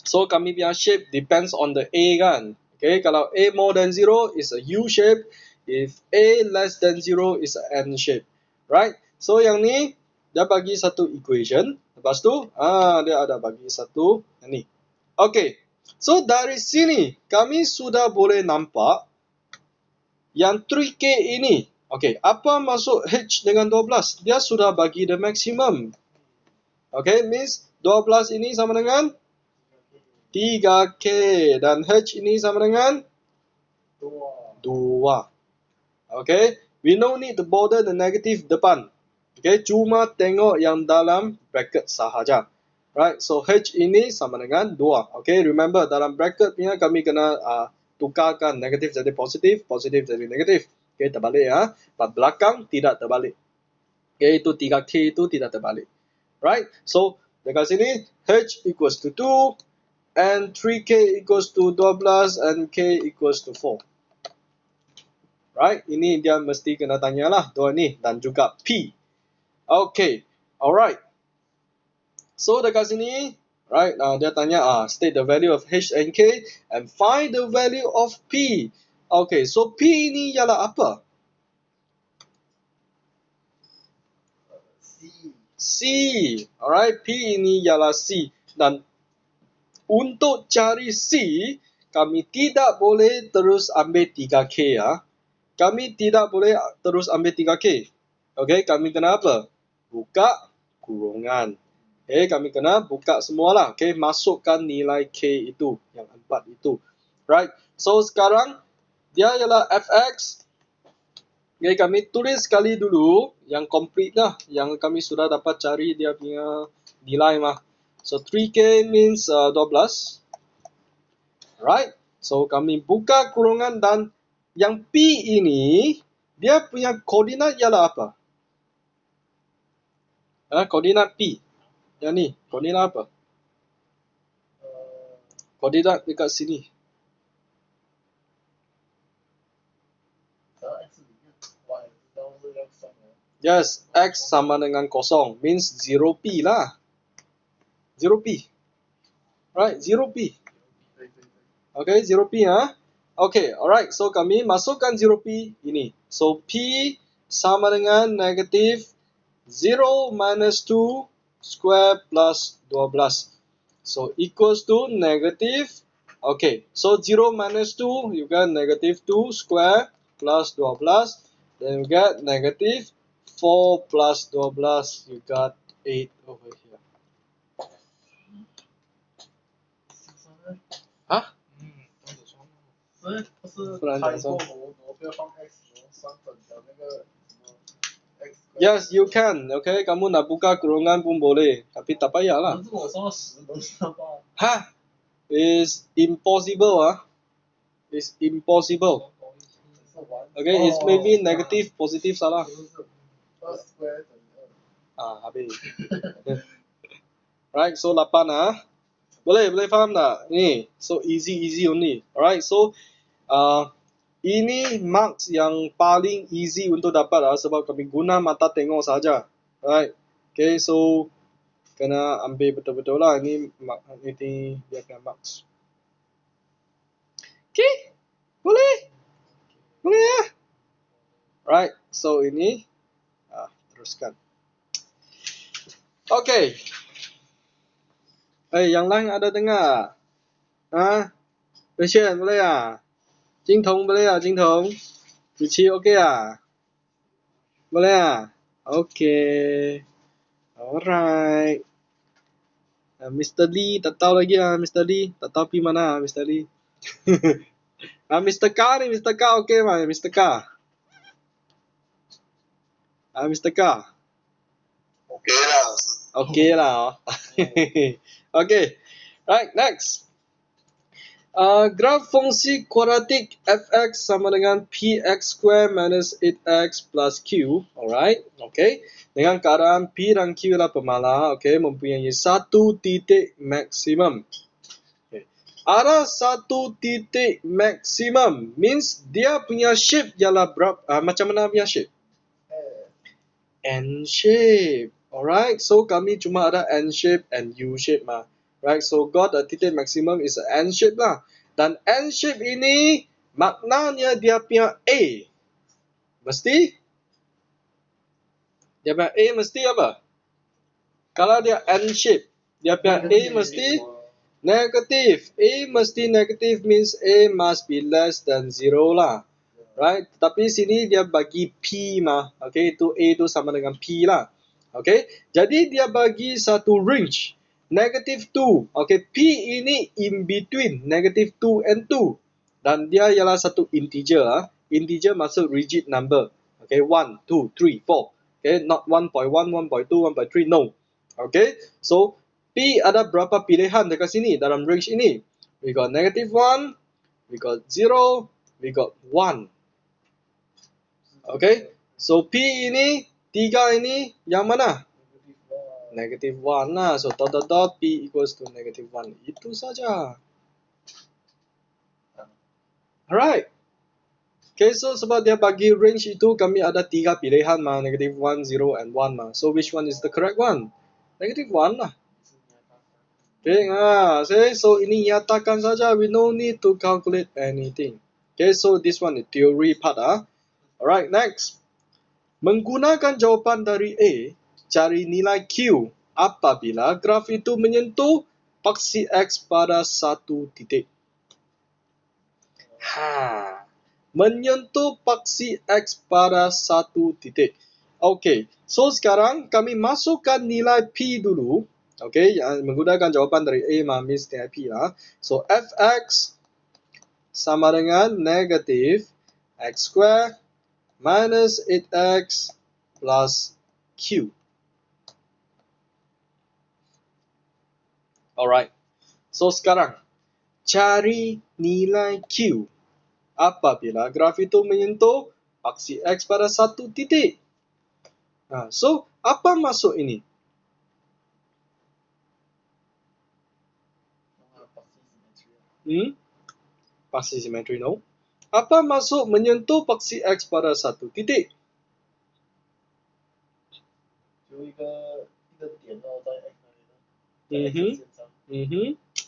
So kami punya shape depends on the A kan. Okay, kalau A more than 0 is a U shape. If A less than 0 is a N shape. Right? So yang ni dia bagi satu equation. Lepas tu dia ada bagi satu ni. Okay. So dari sini kami sudah boleh nampak yang 3K ini. Okay, apa maksud H dengan 12? Dia sudah bagi the maximum. Okay, means 12 ini sama dengan 3K dan H ini sama dengan 2. Okay, we no need to bother the negative depan. Okay, cuma tengok yang dalam bracket sahaja. Right, so H ini sama dengan 2. Okay, remember dalam bracket punya kami kena tukarkan negatif jadi positif, positif jadi negatif. Okay, terbalik Pada belakang tidak terbalik. Okay, itu 3K itu tidak terbalik. Right, so dekat sini H equals to 2 and 3K equals to 12 and K equals to 4. Right, ini dia mesti kena tanyalah dua ni dan juga P. Okay, alright. So dekat sini, right, dia tanya state the value of H and K and find the value of P. Okay, so P ini ialah apa? C. Alright, P ini ialah C. Dan untuk cari C, kami tidak boleh terus ambil 3K ya. Kami tidak boleh terus ambil 3K. Okay, kami kena apa? Buka kurungan. Okay, kami kena buka semualah. Okay, masukkan nilai K itu, yang 4 itu. Right, so sekarang dia ialah Fx. Okay, kami tulis sekali dulu yang complete lah. Yang kami sudah dapat cari dia punya nilai mah. So 3K means 12. Right, so kami buka kurungan dan yang P ini, dia punya koordinat ialah apa? Koordinat P. Yang ni, koordinat apa? Koordinat dekat sini. Yes, X sama dengan kosong. Means 0P lah. 0P. Right, 0P. Okay, 0P ha. Okay, alright. So kami masukkan 0P ini. So P sama dengan negatif 0 minus 2 square plus 12. So equals to negative. Okay, so 0 minus 2 you get negative 2 square plus 12. Then you get negative 4 plus 12. You got 8 over here. Hah? 不然讲说 Yes, you can. Okay, kamu nak buka kurungan pun boleh, tapi tak payahlah. Hah? It's impossible It's impossible. Okay, it's maybe negative, positive salah. Habis. Right, so 8 Boleh faham tak? Ni, so easy only. Alright, so ini marks yang paling easy untuk dapat sebab kami guna mata tengok saja. Right. Okay, so kena ambil betul-betul lah. Ini dia punya marks. Okay, boleh ya. Right, so ini teruskan. Okay. Yang lain ada dengar? Vision boleh ya? Jing Tong boleh ya? Jing Tong? Cici okey ya? Boleh ya? Okay. Alright. Mr. Lee tak tahu lagi Mr. Lee. Tak tahu pergi mana Mr. Lee. Mr. K ni, Mr. K okey mah, Mr. K. Mr. K. Okey lah. Okay lah. Okay, right, next. Graf fungsi kuadratik fx sama dengan px square minus 8x plus q. Alright, okay. Dengan keadaan p dan q adalah pemala, okay, mempunyai satu titik maksimum. Okay. Ada satu titik maksimum means dia punya shape ialah berapa? Macam mana punya shape? N shape. Alright, so kami cuma ada N shape and U shape mah. Right, so got a titik maximum is a N shape lah. Dan N shape ini maknanya dia punya A. Mesti? Dia punya A mesti apa? Kalau dia N shape, dia punya A mesti negatif. A mesti negatif means A must be less than 0 lah. Right, tapi sini dia bagi P mah. Okay, itu A itu sama dengan P lah. Okay, jadi dia bagi satu range negative 2. Okay, P ini in between negative 2 and 2. Dan dia ialah satu integer. Integer maksud rigid number. Okay, 1, 2, 3, 4. Okay, not 1.1, 1.2, 1.3, no. Okay, so P ada berapa pilihan dekat sini dalam range ini? We got negative 1, we got 0, we got 1. Okay, so P ini 3 ini yang mana? Negative 1 lah. So dot P equals to negative 1. Itu saja. Alright. Okay, so sebab dia bagi range itu kami ada 3 pilihan mah, negative 1, 0 and 1 mah. So which one is the correct one? Negative 1 lah. Okay, so ini nyatakan saja, we no need to calculate anything. Okay, so this one is theory part Alright, next. Menggunakan jawapan dari A, cari nilai Q apabila graf itu menyentuh paksi X pada satu titik. Menyentuh paksi X pada satu titik. Okay, so sekarang kami masukkan nilai P dulu. Okay, menggunakan jawapan dari A means nilai P lah. So Fx sama dengan negatif X square minus 8X plus Q. Alright, so sekarang cari nilai Q apabila graf itu menyentuh paksi X pada satu titik. So, apa maksud ini? Paksi simetri, no? Apa maksud menyentuh paksi X pada satu titik?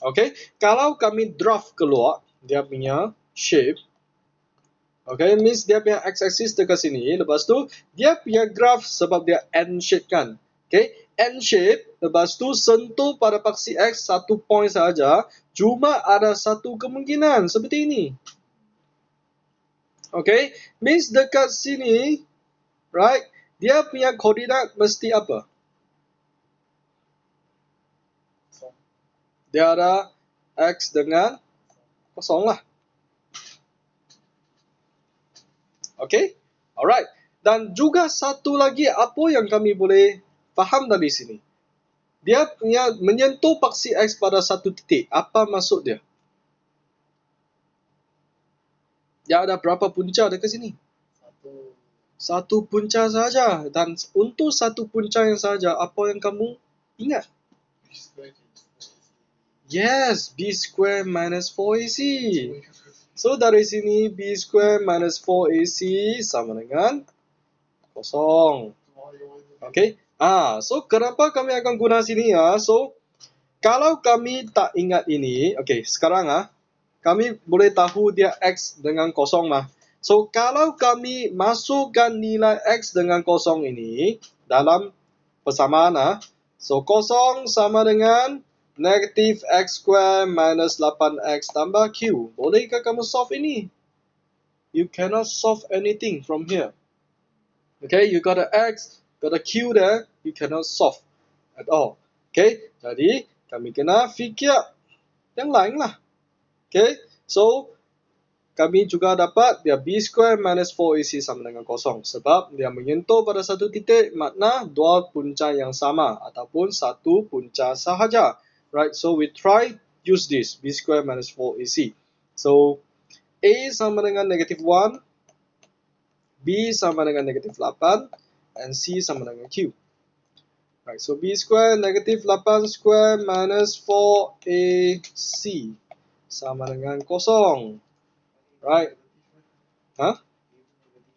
Okay, kalau kami draft keluar dia punya shape, okay, means dia punya x-axis dekat sini, lepas tu dia punya graph sebab dia N shape kan. Okay, N shape, lepas tu sentuh pada paksi X satu point saja, cuma ada satu kemungkinan seperti ini. Okay, means dekat sini, right, dia punya koordinat mesti apa? Dia ada X dengan kosong lah. Okay, alright. Dan juga satu lagi apa yang kami boleh faham dari sini. Dia punya menyentuh paksi X pada satu titik. Apa maksud dia? Dia ada berapa punca dekat sini? Satu punca saja. Dan untuk satu punca yang saja, apa yang kamu ingat? Yes, B square minus 4AC. So dari sini B square minus 4AC sama dengan kosong. Okay. So kenapa kami akan guna sini ya? So kalau kami tak ingat ini, okay, sekarang kami boleh tahu dia X dengan kosong mah. So kalau kami masukkan nilai X dengan kosong ini dalam persamaan so kosong sama dengan negatif X square minus 8X tambah Q. Bolehkah kamu solve ini? You cannot solve anything from here. Okay, you got a X, got a Q there, you cannot solve at all. Okay, jadi kami kena fikir yang lain lah. Okay, so kami juga dapat dia B square minus 4AC sama dengan kosong. Sebab dia menyentuh pada satu titik, makna dua punca yang sama ataupun satu punca sahaja. Right, so we try use this B square minus 4AC. So A sama dengan negatif 1, B sama dengan negatif 8, and C sama dengan Q. Right, so B square negatif 8 square minus 4AC sama dengan kosong. Right.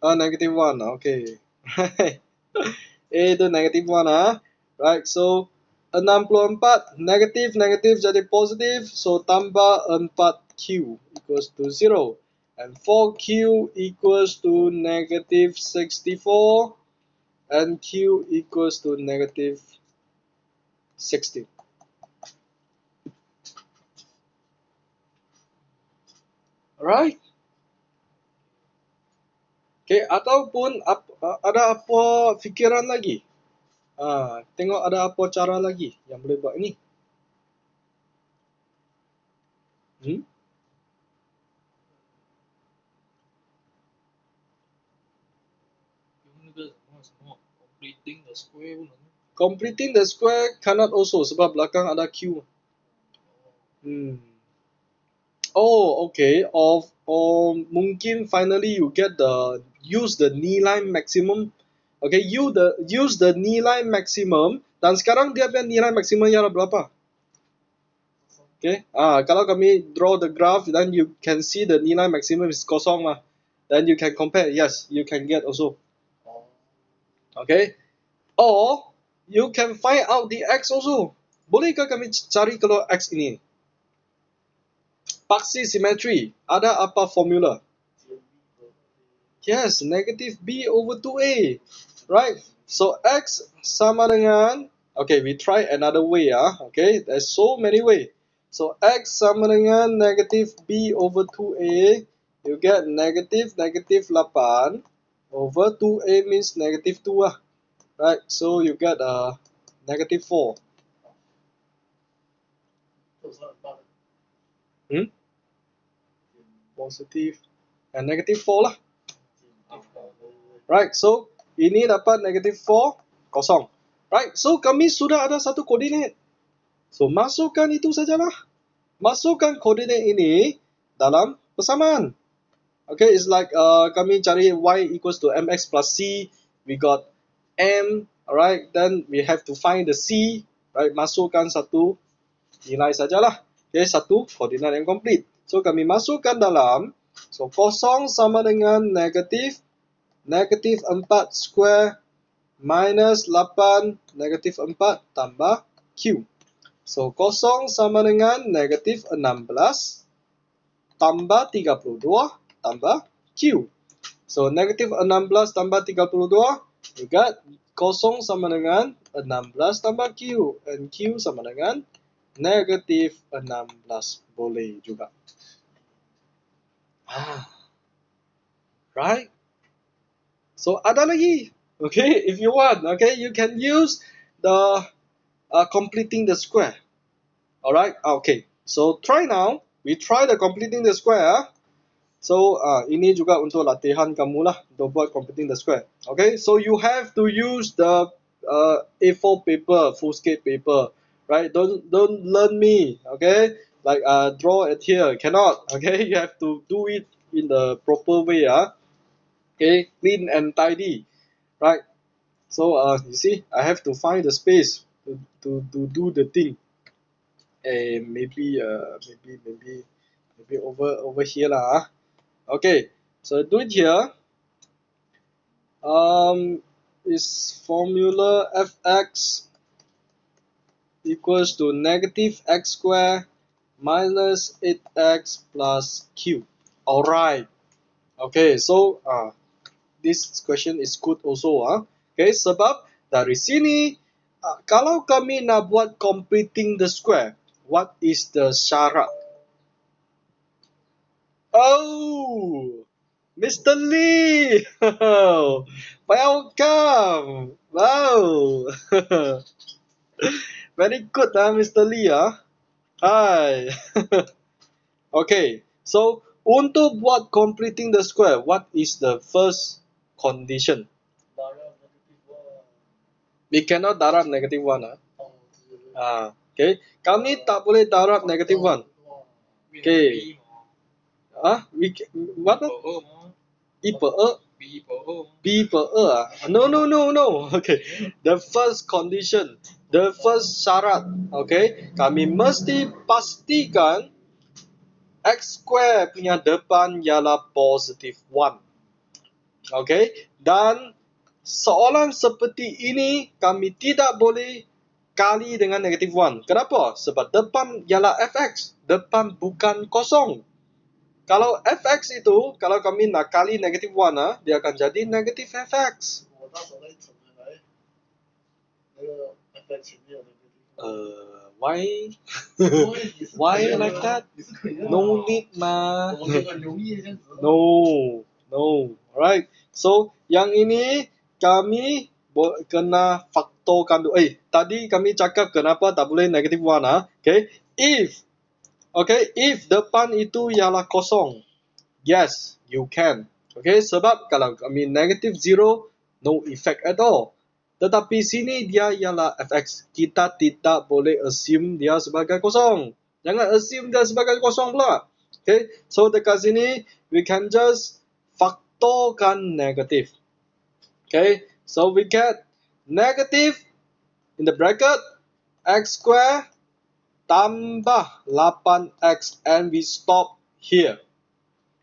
Negative 1. Okay. Right. A itu negative 1 Right, so 64 negatif jadi positif, so tambah 4Q equals to 0. And 4Q equals to negative 64 and Q equals to negative 16. Alright. Okay, ataupun ada apa fikiran lagi? Tengok ada apa cara lagi yang boleh buat ini. Completing the square cannot also sebab belakang ada Q. Oh, okay. Or mungkin finally you get use the nilai maximum. Okay, use the nilai maximum. Dan sekarang dia punya nilai maksimum yang berapa? Okay. Kalau kami draw the graph, then you can see the nilai maximum is kosong lah. then you can compare. Yes, you can get also. Oh. Okay, or you can find out the x also. Bolehkah kami cari kalau x ini? Paksi symmetry, ada apa formula? Yes, negative b over 2a, right? So x sama dengan, okay, we try another way okay, there's so many way. So x sama dengan negative b over 2a, you get negative 8 over 2a means negative 2 right? So you get negative 4. Positive and negative 4 lah. Right, so ini dapat negative 4, kosong. Right, so kami sudah ada satu koordinat. So masukkan itu sajalah. Masukkan koordinat ini dalam persamaan. Okay, it's like kami cari y equals to mx plus c. We got m, alright. Then we have to find the c, right? Masukkan satu nilai sajalah. Okay, satu koordinat yang komplit. So kami masukkan dalam. So kosong sama dengan negatif 4 square minus 8 negatif 4 tambah q. So kosong sama dengan negatif 16 tambah 32 tambah q. So negatif 16 tambah 32, you got kosong sama dengan 16 tambah q. And q sama dengan negatif 16. Boleh juga. Right? So ada lagi. Okay, if you want, okay, you can use the completing the square. Alright, okay. So try now. We try the completing the square. So ini juga untuk latihan kamu lah untuk buat completing the square. Okay, so you have to use the A4 paper, full scale paper, right? Don't learn me, okay? Like draw it here, cannot. Okay, you have to do it in the proper way. Okay, clean and tidy, right? So you see, I have to find the space to do the thing. Maybe over here lah. Okay, so do it here. Is formula fx equals to negative x square minus 8x plus q. Alright. Okay, so this question is good also. Okay, sebab dari sini kalau kami nak buat completing the square, what is the syarat? Oh, Mr. Lee! Welcome! Wow! Very good, Mr. Lee. Hi! Okay, so untuk buat completing the square, what is the first condition? We cannot darab negative 1. Okay, kami tak boleh darab negative 1. Okay. What? E per E? B per E. No. Okay. The first condition, the first syarat, okay, kami mesti pastikan x square punya depan ialah positive 1. Okay, dan soalan seperti ini kami tidak boleh kali dengan negative 1. Kenapa? Sebab depan ialah fx, depan bukan kosong. Kalau fx itu, kalau kami nak kali negative 1, dia akan jadi negative fx. Why? Why like that? No need ma. No. Alright. So yang ini kami kena faktorkan dulu. Tadi kami cakap kenapa tak boleh negative 1 Okay. If depan itu ialah kosong, yes, you can. Okay, sebab kalau kami negative 0, no effect at all. Tetapi sini dia ialah fx. Kita tidak boleh assume dia sebagai kosong. Jangan assume dia sebagai kosong pula. Okay, so dekat sini we can just faktorkan negative. Okay, so we get negative in the bracket x square tambah 8x and we stop here.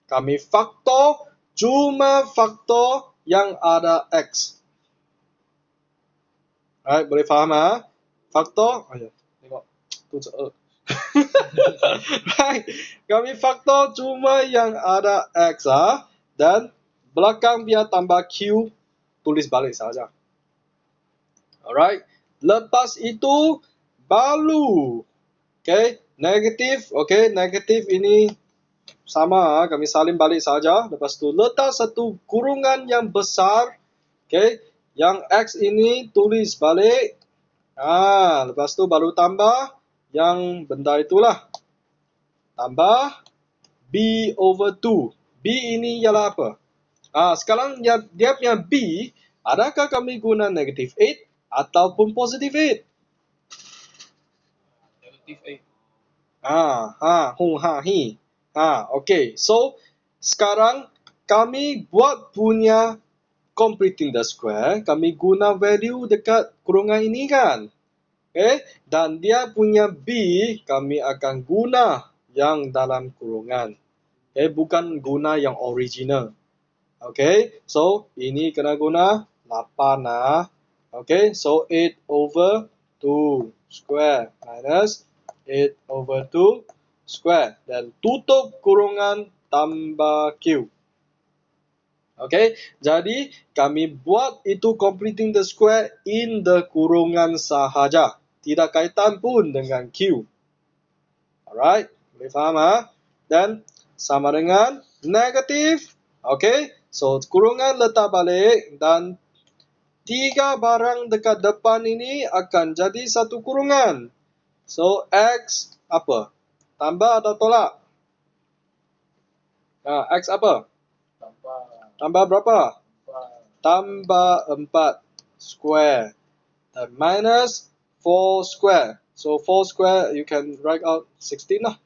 Kami faktor cuma faktor yang ada X. Alright, boleh faham ha? Faktor, tengok, tujuh. Right, kami faktor cuma yang ada X ha? Dan belakang dia tambah Q, tulis balik saja. Alright, lepas itu baru, okay, negatif, okay, negatif ini sama, kami salin balik saja. Lepas tu letak satu kurungan yang besar, okay, yang X ini tulis balik. Lepas tu baru tambah yang benda itulah. Tambah B over 2. B ini ialah apa? Sekarang dia punya B, adakah kami guna negative 8 ataupun positive 8? Negative 8. Okay. So, sekarang kami buat punya completing the square, kami guna value dekat kurungan ini kan? Okay, dan dia punya B kami akan guna yang dalam kurungan. Okay, bukan guna yang original. Okay, so ini kena guna 8 lah. Okay, so 8 over 2 square minus 8 over 2 square. Dan tutup kurungan tambah Q. Okay, jadi kami buat itu completing the square in the kurungan sahaja. Tidak kaitan pun dengan Q. Alright, boleh faham ha? Dan sama dengan negatif. Okay, so kurungan letak balik dan 3 barang dekat depan ini akan jadi satu kurungan. So X apa? Tambah atau tolak? X apa? Tambah berapa? Tambah 4 square. Dan minus 4 square. So 4 square you can write out 16 lah.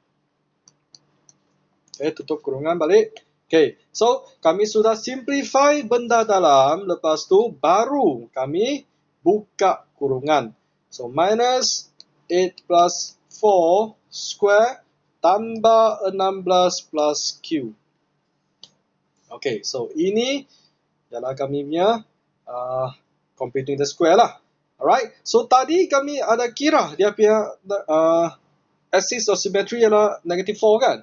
Okay, tutup kurungan balik. Okay, so kami sudah simplify benda dalam. Lepas tu baru kami buka kurungan. So minus 8 plus 4 square tambah 16 plus Q. Okay, so ini ialah kami punya completing the square lah. Alright, so tadi kami ada kira dia punya axis of symmetry ialah negative 4 kan?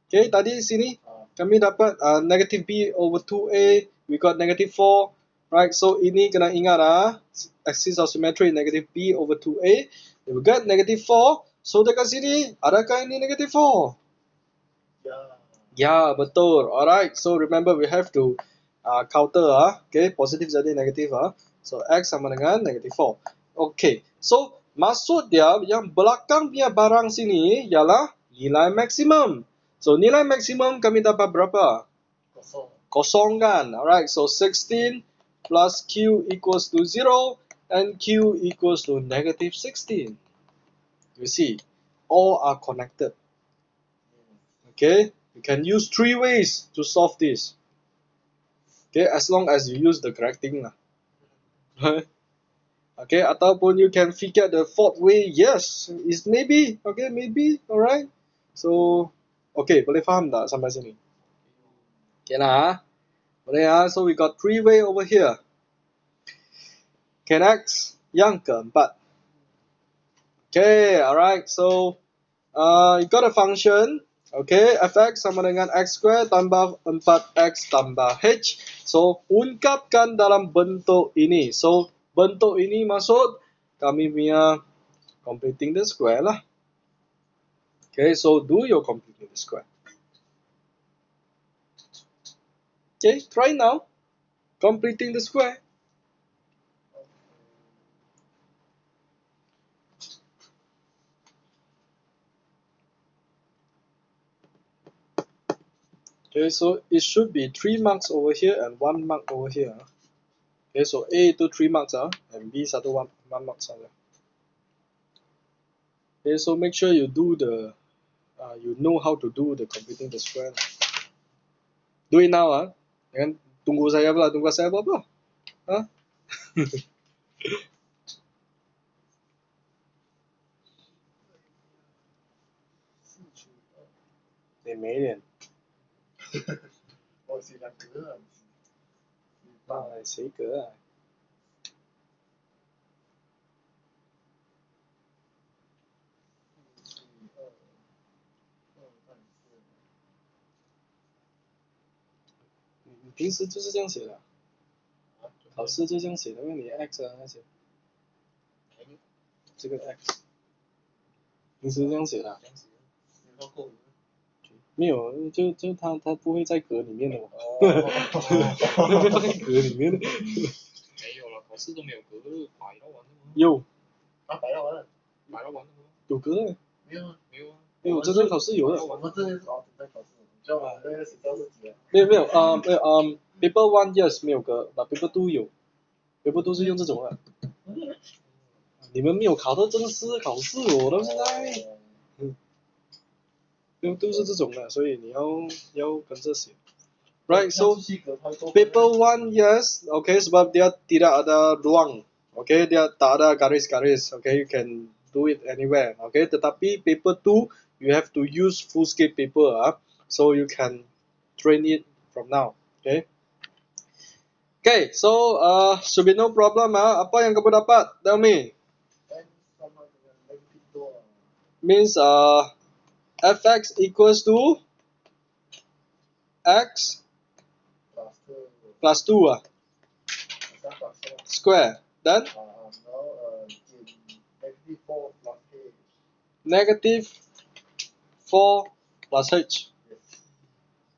Okay, tadi sini kami dapat negative B over 2A, we got negative 4. Right, so ini kena ingat axis of symmetry negative B over 2A, we got negative 4. So dekat sini, adakah ini negative 4? Ya, betul. Alright, so remember we have to counter okay, positif jadi negatif So X sama dengan negative 4. Okay, so maksud dia yang belakang punya barang sini ialah nilai maksimum. So nilai maksimum kami dapat berapa? Kosong kan? Alright, so 16 plus Q equals to 0 and Q equals to negative 16. You see, all are connected. Okay, you can use 3 ways to solve this. Okay, as long as you use the correct thing lah. Okay, ataupun you can figure the fourth way. Yes, is maybe. Okay, maybe. Alright. So, okay, boleh faham tak sampai sini? Okay lah. Boleh So we got 3 way over here. Okay, next. Yang keempat. Okay, alright. So, you got a function. Okay, fx sama dengan x square tambah 4x tambah h. So, ungkapkan dalam bentuk ini. So, bentuk ini maksud kami punya completing the square lah. Okay, so do your completing the square. Okay, try now. Completing the square. Okay, so it should be 3 marks over here and 1 mark over here. Okay, so A itu 3 marks and B 1 mark saja. Okay, so make sure you do the, you know how to do the completing the square. Do it now Jangan tunggu saya pula, tunggu saya buat apa? 我是两个啊，哎，谁格啊？你平时就是这样写的，考试就这样写的，因为你 x 啊那些，这个 x， 平时这样写的。没有，就它不会在格里面的嘛。那边放在格里面的。没有了，考试都没有格，摆到完的吗？有。啊，摆到完了。摆到完的吗？有格的。没有啊，没有啊。没有，这次考试有的。我们这边是等待考试，知道吗？那个学校是几啊？没有，paper 1 yes 没有格，把 paper 2有 ，paper 2是用这种的。你们没有考到正式考试哦，到现在。都是这种的，所以你要跟着写。Right, so paper 1 yes, okay, sebab dia tidak ada ruang, okay, dia tak ada garis-garis, okay, you can do it anywhere, okay. Tetapi paper 2 you have to use full scale paper, so you can train it from now, okay. Okay, so should be no problem, apa yang kamu dapat? Tell me. Means fx equals to x plus 2 square. Then negative 4 plus h.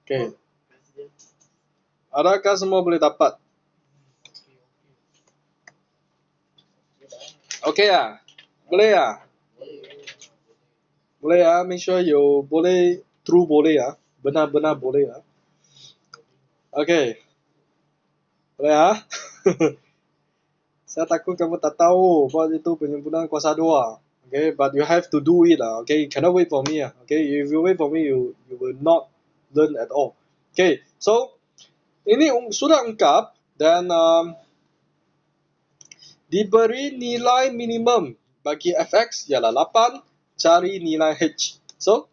Okay. Adakah semua boleh dapat? Okay ah? Boleh ah? Boleh ah? Make sure you boleh, true boleh ah. Benar-benar boleh ah. Okay. Boleh ah? Saya takut kamu tak tahu apa itu penyempurnaan kuasa 2. Okay, but you have to do it lah. Okay, you cannot wait for me. Okay, if you wait for me, you will not learn at all. Okay, so ini sudah lengkap dan diberi nilai minimum bagi fx ialah 8, cari nilai h. So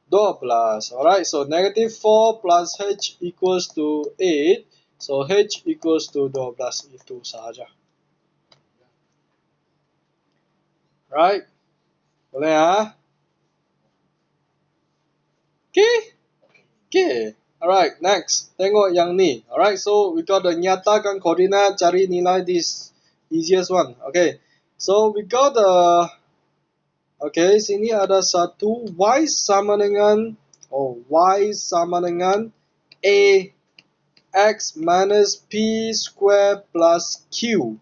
12. Alright, so negative 4 plus h equals to 8. So h equals to 12, itu sahaja. Right? Boleh ah? Okay. Alright, next. Tengok yang ni. Alright, so we got the nyatakan koordinat, cari nilai, this easiest one. Okay. So we got the okay, sini ada satu y sama dengan a x minus p square plus q.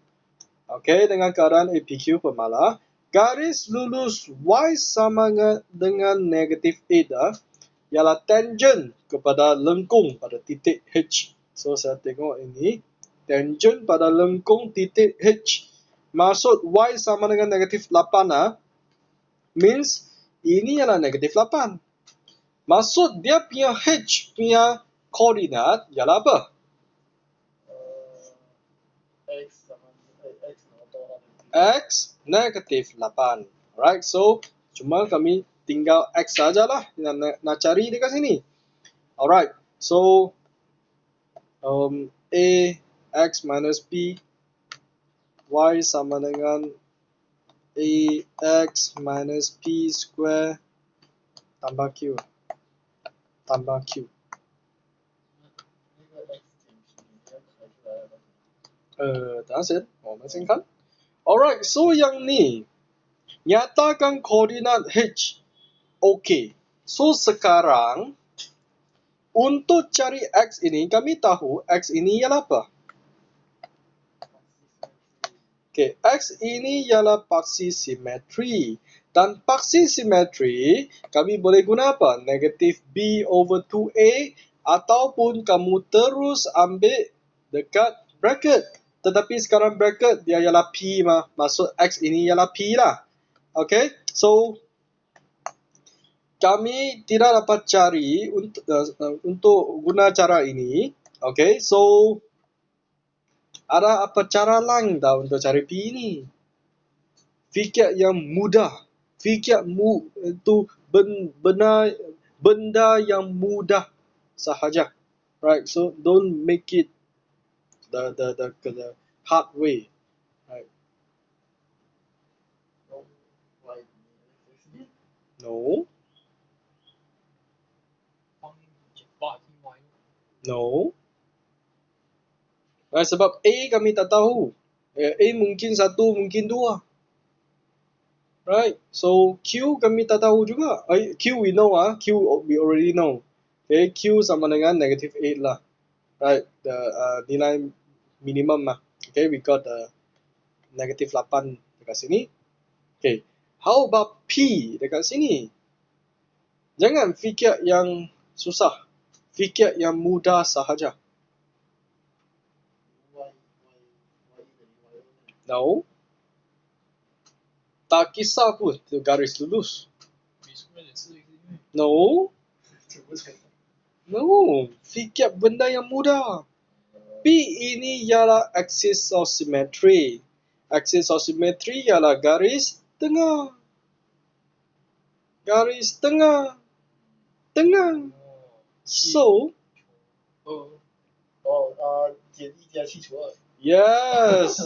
Okay, dengan keadaan a, p, q pemalah. Garis lurus y sama dengan negatif 8 ialah tangent kepada lengkung pada titik h. So saya tengok ini tangent pada lengkung titik h. Maksud y sama dengan negatif 8 means ini ialah negatif 8. Maksud dia punya h punya koordinat ialah apa? X negatif 8. Alright, so cuma kami tinggal x sajalah nak cari dekat sini. Alright, so a x minus p y sama dengan a x minus p square tambah q.等下先，我们先看。Alright, so yang ni nyatakan koordinat h. Okay, so sekarang untuk cari x ini kami tahu x ini ialah apa? Okay, x ini ialah paksi simetri. Dan paksi simetri kami boleh guna apa? Negatif b over 2a ataupun kamu terus ambil dekat bracket. Tetapi sekarang bracket dia ialah p mah. Maksud x ini ialah p lah. Okay, so kami tidak dapat cari untuk guna cara ini. Okay, so ada apa cara lain dah untuk cari p ini? Fikir yang mudah. Itu benda yang mudah sahaja. right? So don't make it the hard way, right? No, no. Sebab A kami tak tahu. A mungkin satu, mungkin dua. Right? So Q kami tak tahu juga. Q we know Q we already know. Okay, Q sama dengan negative 8 lah. Right? The nilai minimum lah. Okay, we got the negative 8 dekat sini. Okay. How about P dekat sini? Jangan fikir yang susah. Fikir yang mudah sahaja. No. Tak kisah pun garis lurus. No. No. Fikir benda yang mudah. P ini ialah axis of symmetry. Axis of symmetry ialah garis tengah. Garis tengah. Tengah. So. Yes.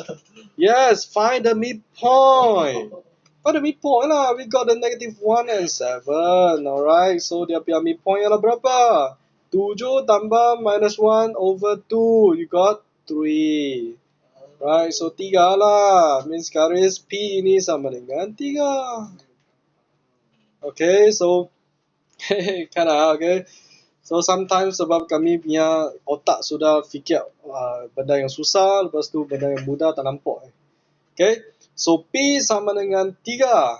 Yes, find the midpoint. Find the midpoint lah. We got the negative 1 and 7. Alright, so dia punya midpoint ialah berapa? 7 tambah minus 1 over 2. You got 3. Right, so 3 lah. Means garis P ini sama dengan 3. Okay, so kinda okay. So sometimes sebab kami punya otak sudah fikir benda yang susah, lepas tu benda yang mudah tak nampak. Okay, so P sama dengan 3.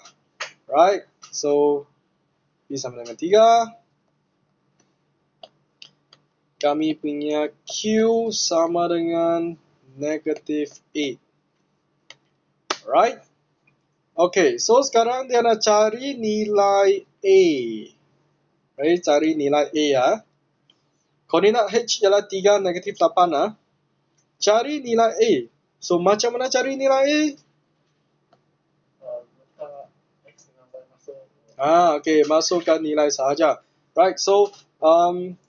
Right, so P sama dengan 3. Kami punya Q sama dengan negative 8. Right, okay, so sekarang dia nak cari nilai A. Right, cari nilai A ya. Koordinat H ialah 3, negatif 8 Cari nilai A. So macam mana cari nilai A? Okay, masukkan nilai sahaja. Right, so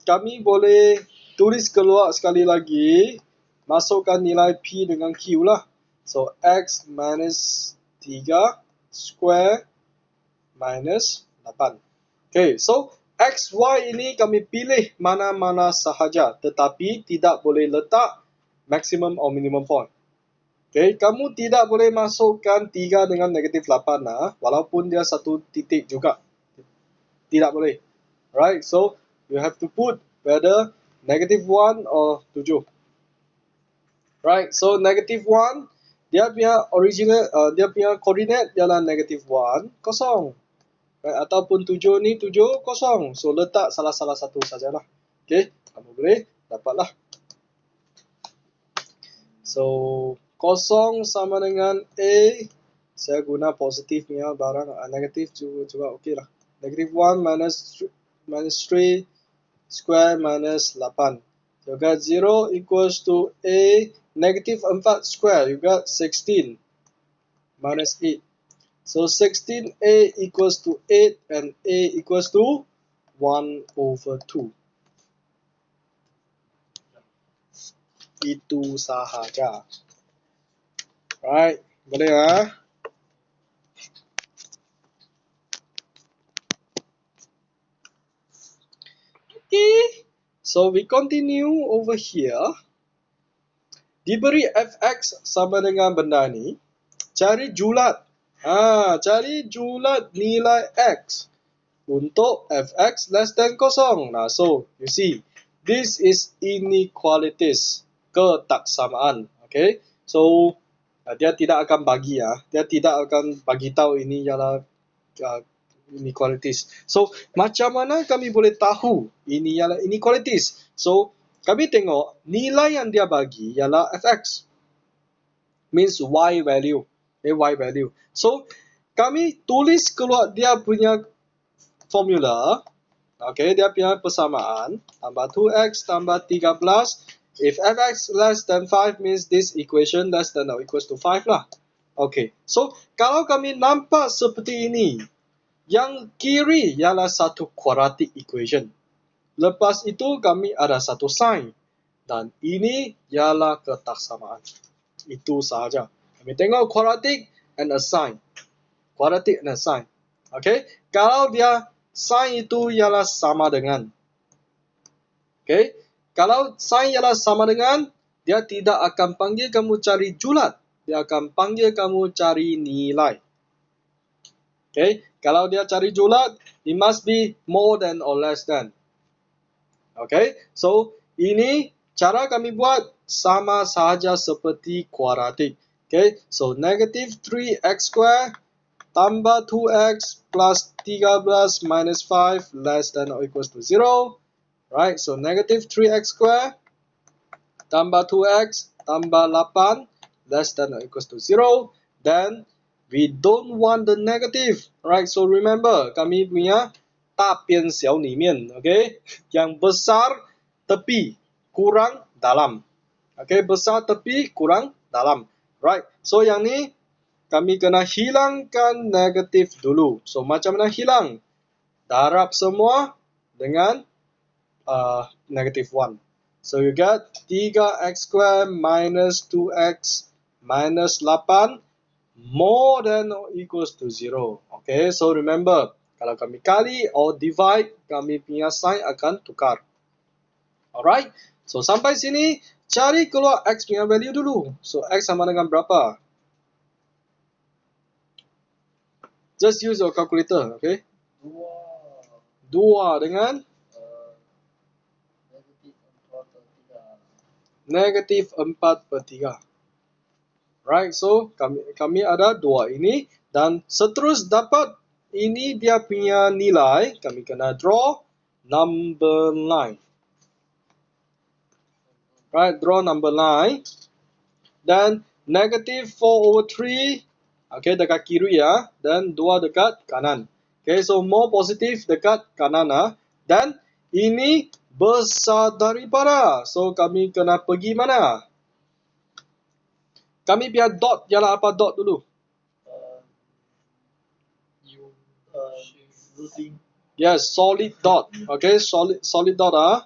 kami boleh tulis keluar sekali lagi. Masukkan nilai P dengan Q lah. So X minus 3 square minus 8. Okay, so X, Y ini kami pilih mana-mana sahaja. Tetapi tidak boleh letak maximum or minimum point. Okay, kamu tidak boleh masukkan 3 dengan negatif 8 walaupun dia satu titik juga. Tidak boleh. Right, so you have to put whether negative 1 or 7. Right, so negative 1, dia punya original, dia punya koordinat ialah negative 1, kosong. Right, ataupun 7 ni 7, kosong. So letak salah-salah satu sajalah. Okay, kamu boleh dapatlah. So kosong sama dengan A. Saya guna positif punya barang, negatif juga okey lah. Negative 1 minus 3 square minus 8. You got 0 equals to A. Negative 4 square, you got 16 minus 8. So 16A equals to 8 and A equals to 1 over 2. Itu sahaja. Right, boleh Okay, so we continue over here. Diberi fx sama dengan benda ni, cari julat. Cari julat nilai x untuk fx less than kosong. Nah, so you see, this is inequalities, ketaksamaan. Okay, so dia tidak akan bagi dia tidak akan bagi tahu ini ialah inequalities. So macam mana kami boleh tahu ini ialah inequalities? So kami tengok nilai yang dia bagi ialah fx, means y value. Y value. So kami tulis keluar dia punya formula. Okay, dia punya persamaan. Tambah 2x tambah 13. If fx less than 5 means this equation less than or equals to 5 lah. Okay, so kalau kami nampak seperti ini, yang kiri ialah satu quadratic equation. Lepas itu kami ada satu sign. Dan ini ialah ketaksamaan. Itu sahaja. Kami tengok quadratic and a sign. Quadratic and a sign. Okay. Kalau dia sign itu ialah sama dengan. Okay. Kalau sign ialah sama dengan, dia tidak akan panggil kamu cari julat. Dia akan panggil kamu cari nilai. Okay. Kalau dia cari julat, it must be more than or less than. Okay. So, ini cara kami buat sama sahaja seperti kuadratik. Okay. So, negative 3x square tambah 2x plus 13 minus 5 less than or equals to 0. Right. So, negative 3x square tambah 2x tambah 8 less than or equals to 0. Then, we don't want the negative. Right. So, remember, kami punya 大边小里面, okay? Yang besar tepi kurang dalam. Okay, besar tepi kurang dalam. Right. So yang ni kami kena hilangkan negatif dulu. So macam mana hilang? Darab semua dengan negative 1. So you get 3x square minus 2x minus 8 more than or equals to 0. Okay, so remember, kalau kami kali or divide, kami punya sign akan tukar. Alright, so sampai sini, cari keluar x punya value dulu. So x sama dengan berapa? Just use your calculator, okay? 2 dengan? Negatif 4/3. Right, so kami ada 2 ini. Dan seterus dapat ini dia punya nilai, kami kena draw number line. Right, draw number line. Dan negative 4/3, okay, dekat kiri ya. Dan 2 dekat kanan. Okay, so more positif dekat kanan. Dan ini besar daripada. So kami kena pergi mana? Kami biar dot, ialah apa dot dulu? Yes, solid dot. Okay, solid dot.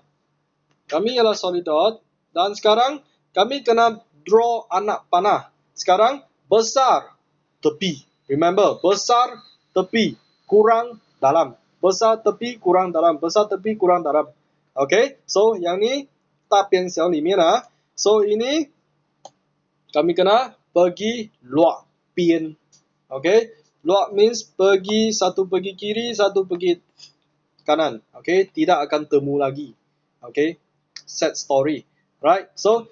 Kami ialah solid dot. Dan sekarang kami kena draw anak panah. Sekarang besar tepi. Remember, besar tepi kurang dalam. Besar tepi kurang dalam. Besar tepi kurang dalam. Okay, so yang ni 大边小里面. So ini kami kena pergi luar边. Okay, luar means pergi, satu pergi kiri, satu pergi kanan. Okay, tidak akan temu lagi. Okay, set story. Right, so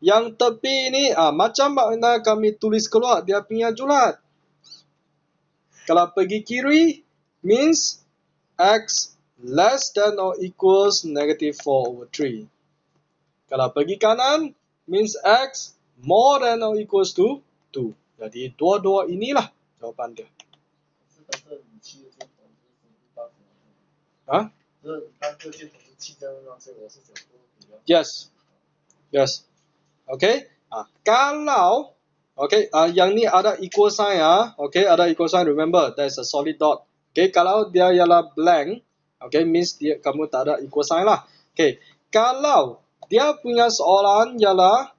yang tepi ini macam mana kami tulis keluar dia punya julat. Kalau pergi kiri means x less than or equals negative 4/3. Kalau pergi kanan means x more than or equals to 2. Jadi dua-dua inilah jawapan dia. Yes. Yes. Okay. Kalau yang ni ada equal sign okay, ada equal sign. Remember, there's a solid dot. Okay, kalau dia ialah blank, okay, means dia kamu tak ada equal sign lah. Okay, kalau dia punya soalan ialah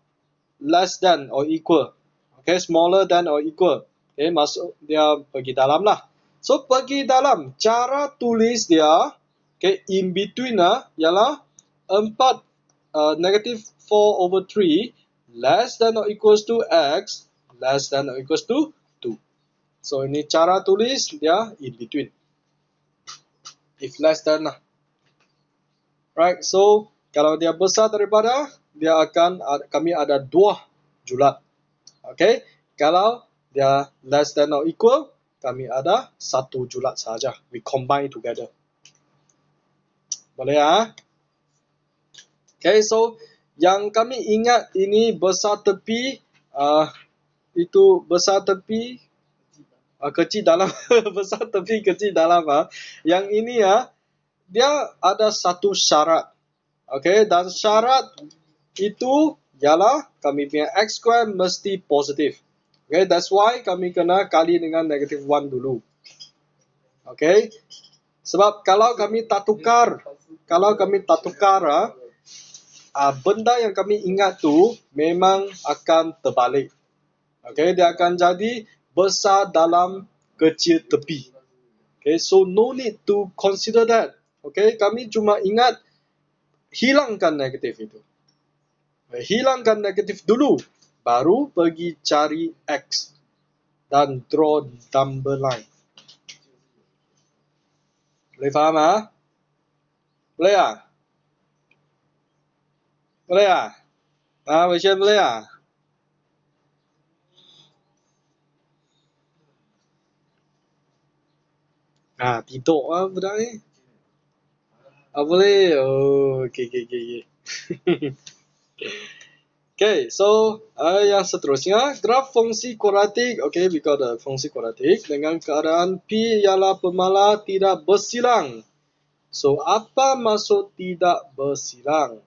less than or equal, okay, smaller than or equal, okay, masuk dia pergi dalam lah. So pergi dalam, cara tulis dia, okay, in between ialah 4 negative 4/3 less than or equals to x less than or equals to 2. So ini cara tulis dia in between. If less than lah. Right, so kalau dia besar daripada, dia akan kami ada 2 julat. Okay, kalau dia less than or equal, kami ada 1 julat saja. We combine together. Boleh Okay, so yang kami ingat ini besar tepi, itu besar tepi, kecil dalam, besar tepi kecil dalam. Yang ini dia ada satu syarat. Okay, dan syarat itu ialah kami punya x square mesti positif. Okay, that's why kami kena kali dengan negative 1 dulu. Okay, sebab kalau kami tak tukar, kalau kami tak tukar, benda yang kami ingat tu memang akan terbalik. Okay, dia akan jadi besar dalam kecil tepi. Okay, so no need to consider that. Okay, kami cuma ingat hilangkan negatif itu. Hilangkan negatif dulu, baru pergi cari X dan draw number line. Boleh faham ah? Boleh ah? Boleh ah? Wei Xuan boleh ah? Tidur budak ni. Boleh. Oh, okay. Okay, so yang seterusnya, graf fungsi kuadratik. Okay, we got the fungsi kuadratik dengan keadaan P ialah pemala tidak bersilang. So, apa maksud tidak bersilang?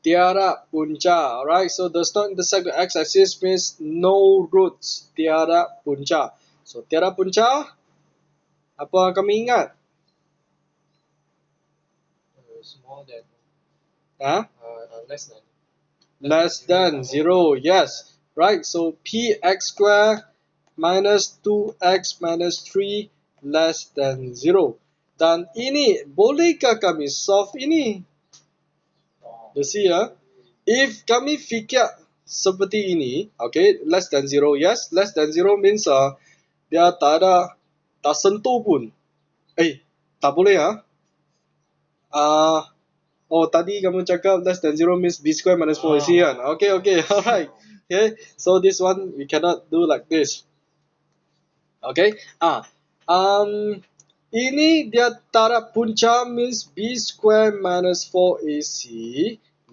Tiada punca. Alright, so does not intersect the x-axis means no roots. Tiada punca. So, tiada punca, apa kami ingat? Small than. Less than. Less than 0, yes. Right, so px square minus 2x minus 3 less than 0. Dan ini, bolehkah kami solve ini? You see ya? If kami fikir seperti ini, okay, less than 0, yes. Less than 0 means dia tak sentuh pun. Tak boleh ya? Tadi kamu cakap less than 0 means b square minus 4ac kan? Okay, alright. Okay, so this one we cannot do like this. Okay, ini dia tara punca means b square minus 4ac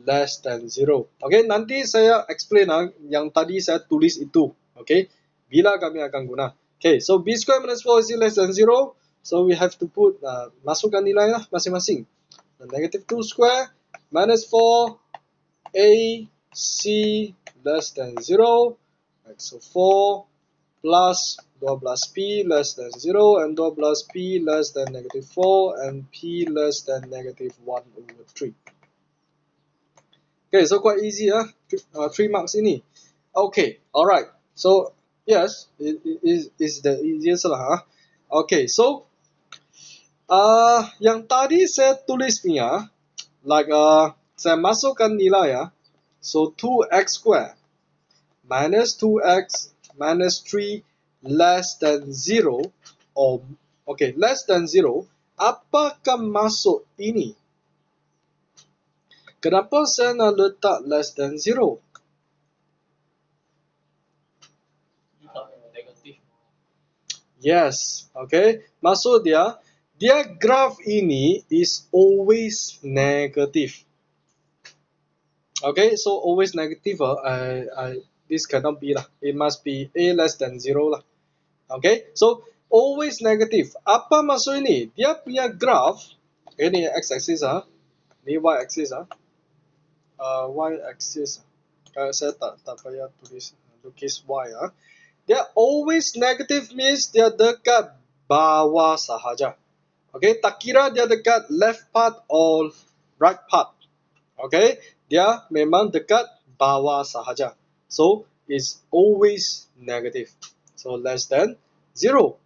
less than 0. Okay, nanti saya explain yang tadi saya tulis itu. Okay, bila kami akan guna. Okay, so b square minus 4ac less than 0. So we have to put, masukkan nilai lah masing-masing. Negative 2 square minus 4ac less than 0. Right, so 4 plus 12p less than 0 and 12p less than negative 4 and p less than negative 1 over 3. Okay, so quite easy 3 marks ini. Okay, alright. So yes, it is the easiest lah. Okay, so yang tadi saya tulis ni like saya masukkan nilai so 2x square minus 2x minus 3 less than 0 or less than 0, apakah masuk ini? Kenapa saya nak letak less than 0? Yes, okay. Maksud dia graph ini is always negative. Okay, so always negative. This cannot be lah. It must be a less than 0 lah. Okay, so always negative. Apa maksud ini? Dia punya graph. Ini x-axis Ini y-axis y-axis. Saya tak payah tulis lukis y Dia always negative means dia dekat bawah sahaja. Okay, tak kira dia dekat left part or right part. Okay, dia memang dekat bawah sahaja. So, it's always negative. So, less than 0.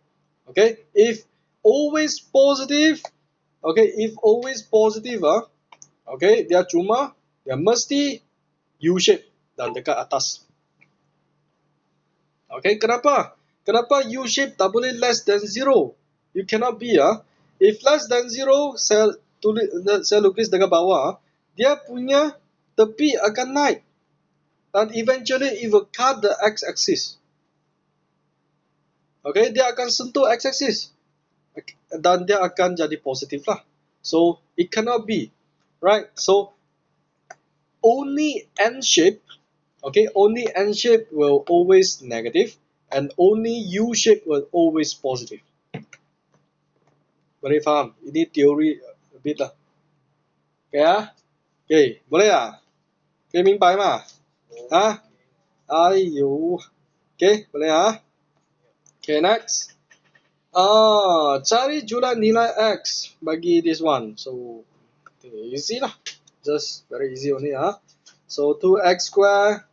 Okay, if always positive, okay, dia mesti U-shape dan dekat atas. Okay, kenapa? Kenapa U-shape tak boleh less than 0? You cannot be If less than 0, saya lukis dekat bawah, dia punya tepi akan naik. Dan eventually it will cut the x-axis. Okay, dia akan sentuh x-axis. Dan dia akan jadi positif lah. So, it cannot be. Right? So, only N shape, only N shape will always negative. And only U shape will always positive. Boleh faham? Ini teori a bit lah. Okay Okay, boleh Okay, 明白嘛？Okay, boleh Okay, next. Cari jumlah nilai X bagi this one. So, easy lah. Just very easy only. So, 2x square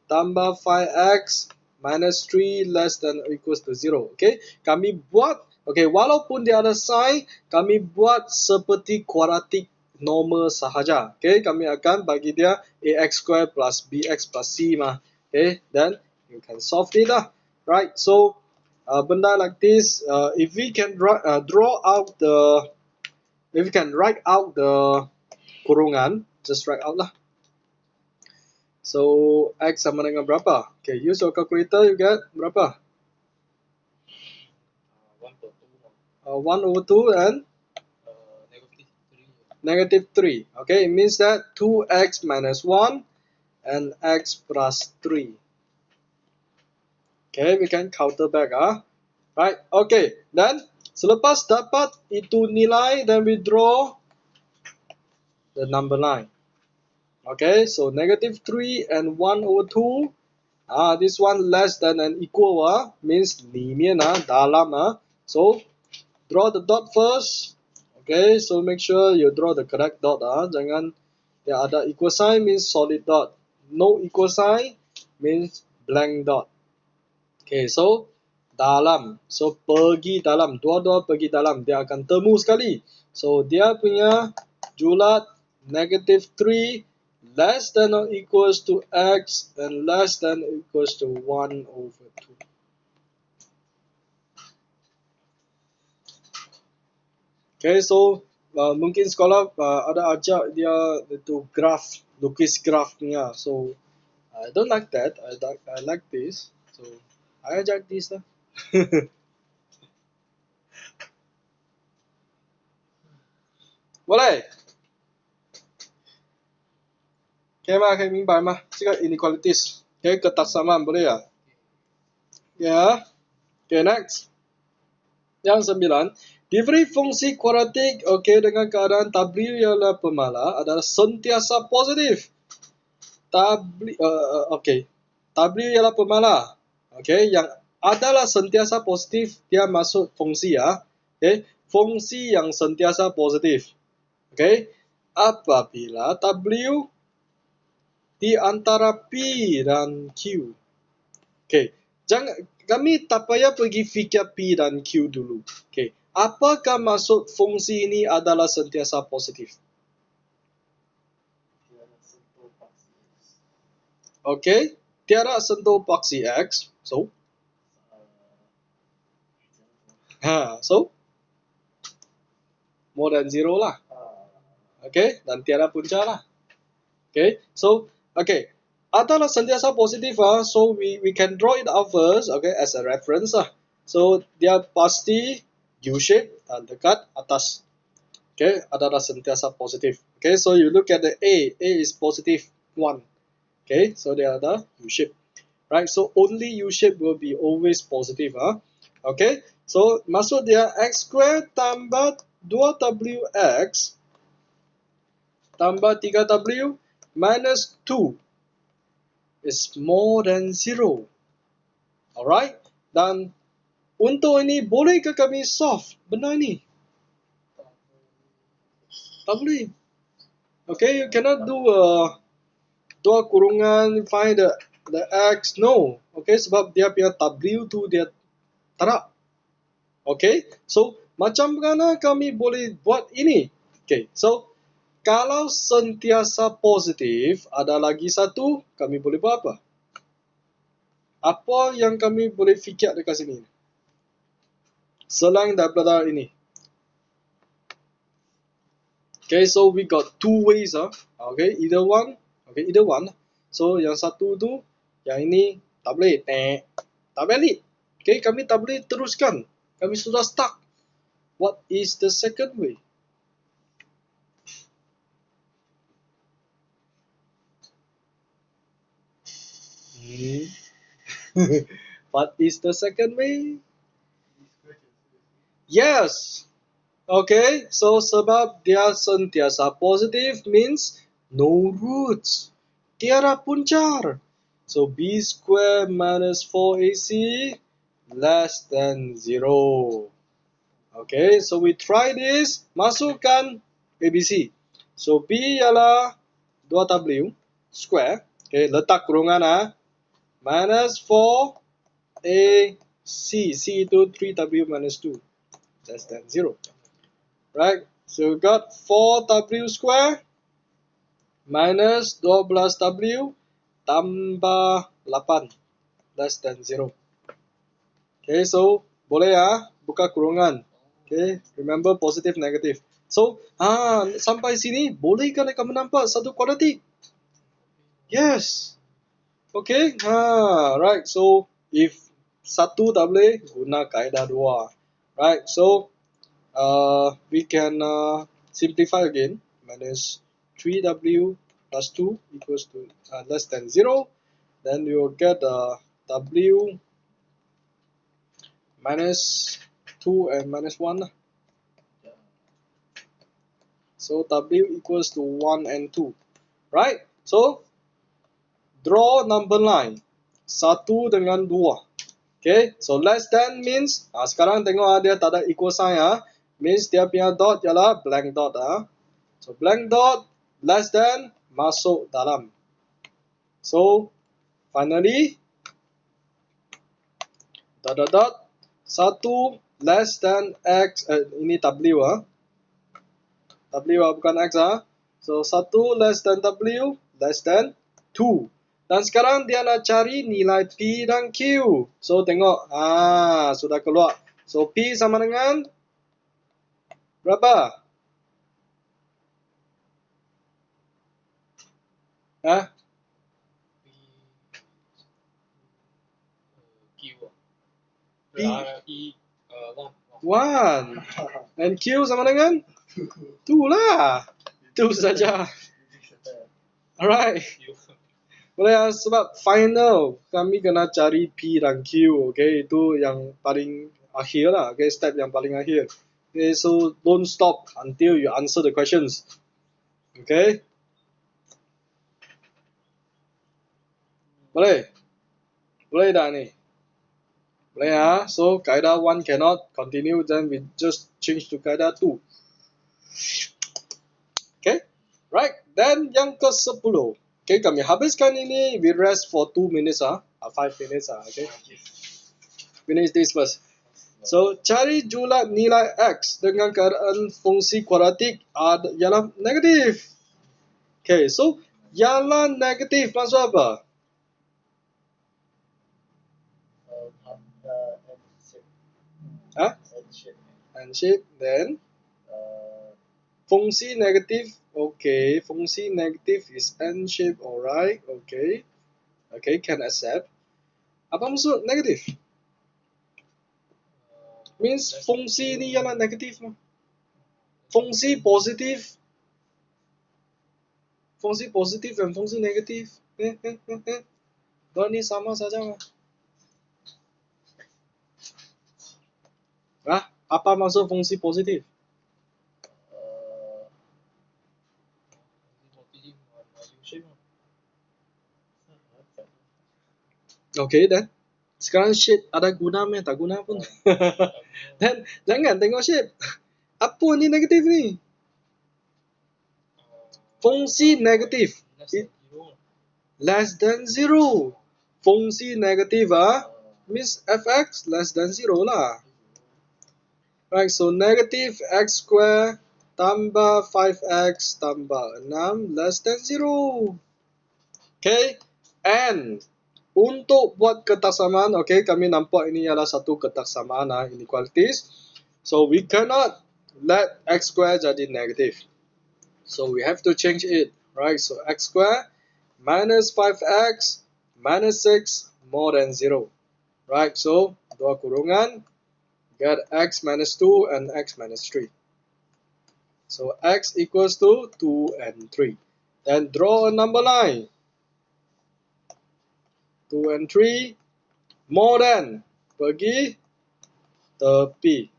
tambah 5x minus 3 less than or equals to 0. Okay, kami buat, okay, walaupun dia ada sign, kami buat seperti kuadratik normal sahaja. Okay, kami akan bagi dia ax square plus bx plus c mah. Okay, then you can solve it lah. Right, so benda like this, if we can draw out the, if we can write out the kurungan, just write out lah. So, X sama dengan berapa? Okay, use your calculator, you get berapa? 1 over 2 and? Negative 3. Okay, it means that 2x minus 1 and x plus 3. Okay, we can counter back. Right, okay. Then, selepas dapat itu nilai, then we draw the number line. Okay, so negative 3 and 1 over 2. This one less than and equal means 里面dalam So draw the dot first. Okay, so make sure you draw the correct dot Jangan dia ada equal sign means solid dot. No equal sign means blank dot. Okay, so dalam. So pergi dalam. Dua-dua pergi dalam. Dia akan temu sekali. So dia punya julat negative 3 less than or equals to x and less than or equals to 1 over 2. Okay, so mungkin sekolah ada ajak dia itu graph, lukis graph punya. So I don't like that. I like this. So I ajak this lah. Boleh? 可以吗？可以明白吗？这个 inequalities 可以 ketaksamaan boleh ya? Ya. Okay, next. Yang 9. Diberi fungsi kuadratik dengan keadaan W ialah pemala adalah sentiasa positif. W ialah pemala. Yang adalah sentiasa positif dia masuk fungsi fungsi yang sentiasa positif. Apabila W di antara P dan Q. Kami tak payah pergi fikir P dan Q dulu. Apakah maksud fungsi ini adalah sentiasa positif? Tiada sentuh paksi X. So? So? More than 0 lah. Dan tiada punca lah. So, adalah sentiasa positif so we can draw it out first as a reference So dia pasti U-shape dan dekat atas. Adalah sentiasa positif. So you look at the A is positive 1. So dia ada U-shape. Right, so only U-shape will be always positive so maksud dia X square tambah 2WX tambah 3W minus 2 is more than 0. Alright? Dan untuk ini bolehkah kami solve benda ini? Tak boleh. You cannot do dua kurungan find the X. No. Sebab dia punya W tu dia tak. So macam mana kami boleh buat ini? So kalau sentiasa positif, ada lagi satu, kami boleh buat apa? Apa yang kami boleh fikir dekat sini? Selain daripada ini. So we got two ways either one. So yang satu tu, yang ini tak boleh. Tak balik. Kami tak boleh teruskan. Kami sudah stuck. What is the second way? What is the second way? Yes. So sebab dia sentiasa positif means no roots. Tiada puncar. So B square minus 4AC less than 0. Okay, so we try this. Masukkan ABC. So B ialah 2W square. Okay, letak kurungan minus 4AC. C itu 3W minus 2. Less than 0. Right, so we got 4W square minus 12W tambah 8 less than 0. Okay, so boleh buka kurungan. Okay, remember positive negative. So sampai sini bolehkah kamu nampak satu kuadratik? Yes. Okay, right. So if satu tak boleh, guna kaedah 2. Right, so we can simplify again. Minus 3W plus 2 equals to less than 0. Then you will get W minus 2 and minus 1. So W equals to 1 and 2. Right? So draw number line. 1 dengan 2. Okay, so less than means sekarang tengok dia tak ada equal sign means dia punya dot ialah blank dot So blank dot less than masuk dalam. So finally dot dot dot 1 less than x ini W W bukan x So 1 less than W less than 2. Dan sekarang dia nak cari nilai P dan Q. So tengok sudah keluar. So P sama dengan berapa? P 1. And Q sama dengan 2 lah. 2 saja. Alright. Boleh sebab final kami kena cari P dan Q. Okay, itu yang paling akhir lah. Okay, step yang paling akhir. Okay, so don't stop until you answer the questions. Okay. Boleh? Boleh dah ni? Boleh So kaedah 1 cannot continue, then we just change to kaedah 2. Okay. Right. Then yang ke-10. Okay, kami habiskan ini. We rest for 2 minutes 5 minutes Okay. Finish this first. So cari jumlah nilai x dengan keadaan fungsi kuadratik ialah negatif. Okay, so ialah negatif maksud apa? N shape. Then fungsi negatif. Okay, fungsi negatif is N shape. Alright. Okay. Okay, can accept. Apa maksud negatif? Means fungsi ni ialah negatif. Fungsi positif. Fungsi positif dan fungsi negatif. Dua ni sama saja. Apa maksud fungsi positif? Okay, then sekarang shape ada guna me tak guna pun. Dan jangan tengok shape. Apa ni negatif ni? Fungsi negatif. Less than 0. Fungsi negatif means fx less than 0 lah. Right, so negative x square tambah 5x tambah 6 less than 0. Okay, and untuk buat ketaksamaan, okay, kami nampak ini adalah satu ketaksamaan inequalities. So we cannot let x square jadi negative. So we have to change it, right? So x square minus 5x minus 6 more than 0. Right, so dua kurungan, get x minus 2 and x minus 3. So x equals to 2 and 3. Then draw a number line. 2 and 3 more than pergi tepi.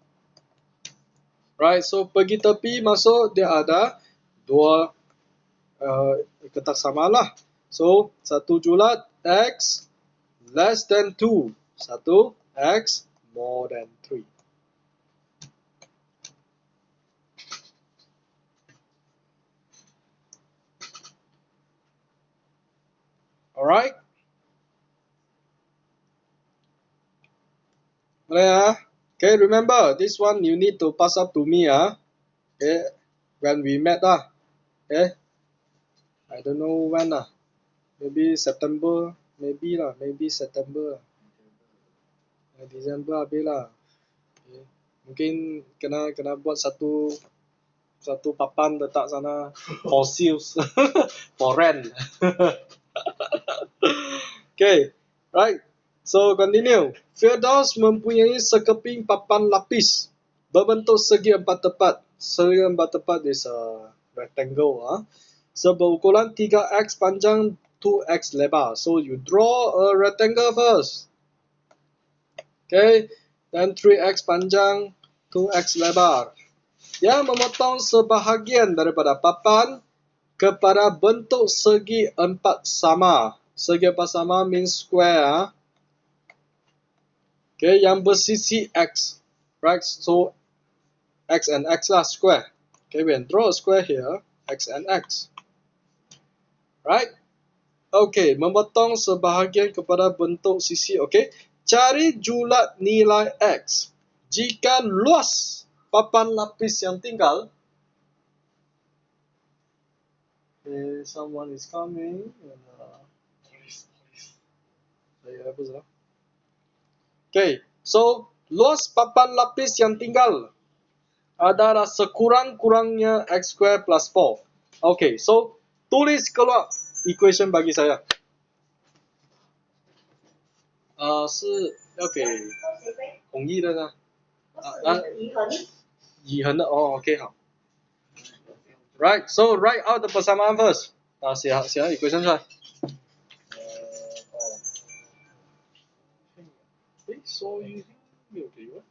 Right, so pergi tepi masuk dia ada dua ketaksamaan lah. So satu julat x less than 2. Satu x more than 3. Alright. Okay, remember this one you need to pass up to me okay, when we met okay. I don't know when maybe September, maybe September December habis lah. Okay. Mungkin kena buat satu papan letak sana for sales for rent. Okay, right. So continue. Firdaus mempunyai sekeping papan lapis berbentuk segi empat tepat. Segi empat tepat is a rectangle seberukuran 3x panjang 2x lebar. So you draw a rectangle first. Okay, then 3x panjang 2x lebar. Yang memotong sebahagian daripada papan kepada bentuk segi empat sama. Segi empat sama means square. Okay, yang bersisi x, right? So x and x lah, square. Okay, we can draw a square here, x and x, right? Okay, memotong sebahagian kepada bentuk sisi. Okay, cari julat nilai x jika luas papan lapis yang tinggal. Okay, someone is coming. Okay, so luas papan lapis yang tinggal adalah sekurang-kurangnya x square plus 4. Okay, so tulis keluar equation bagi saya. 是要给弘毅的呢？乙恒的哦 ，OK 好。Right, so write out the persamaan first. 写equation 出来。所以没有给我。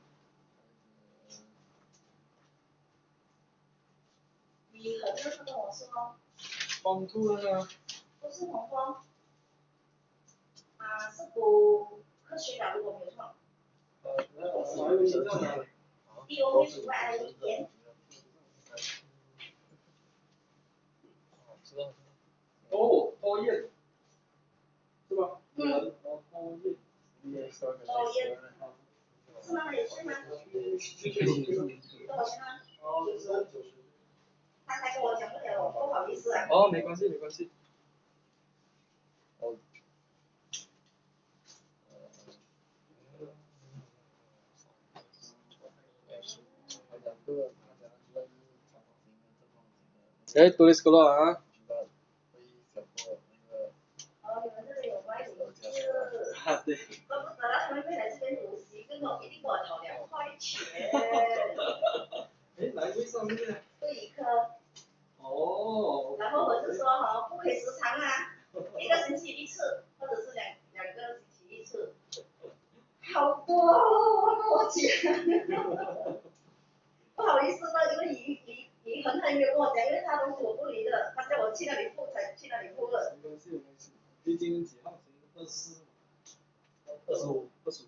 乙恒的是跟我说。方兔的呢？不是红光。是补科学的，如果没有错。D O V 除外 I 一点。多页，是吧？多页。是吗？也是吗？多少钱啊？90。他才跟我讲不了，不好意思啊。哦，没关系，没关系。tulis keluar 你们这里有卖五字。对。怪不得他们会来这边补习，跟我一定给我讨2块钱。来为上面呢？对科。哦。然后我是说不可以时常1个星期1次，或者是两个星期1次。好多钱。不好意思的，因为乙恒他也没有跟我讲，因为他东西我不理的，他叫我去那里付才去那里付的。没关系，没关系。毕竟几号？24、25、25。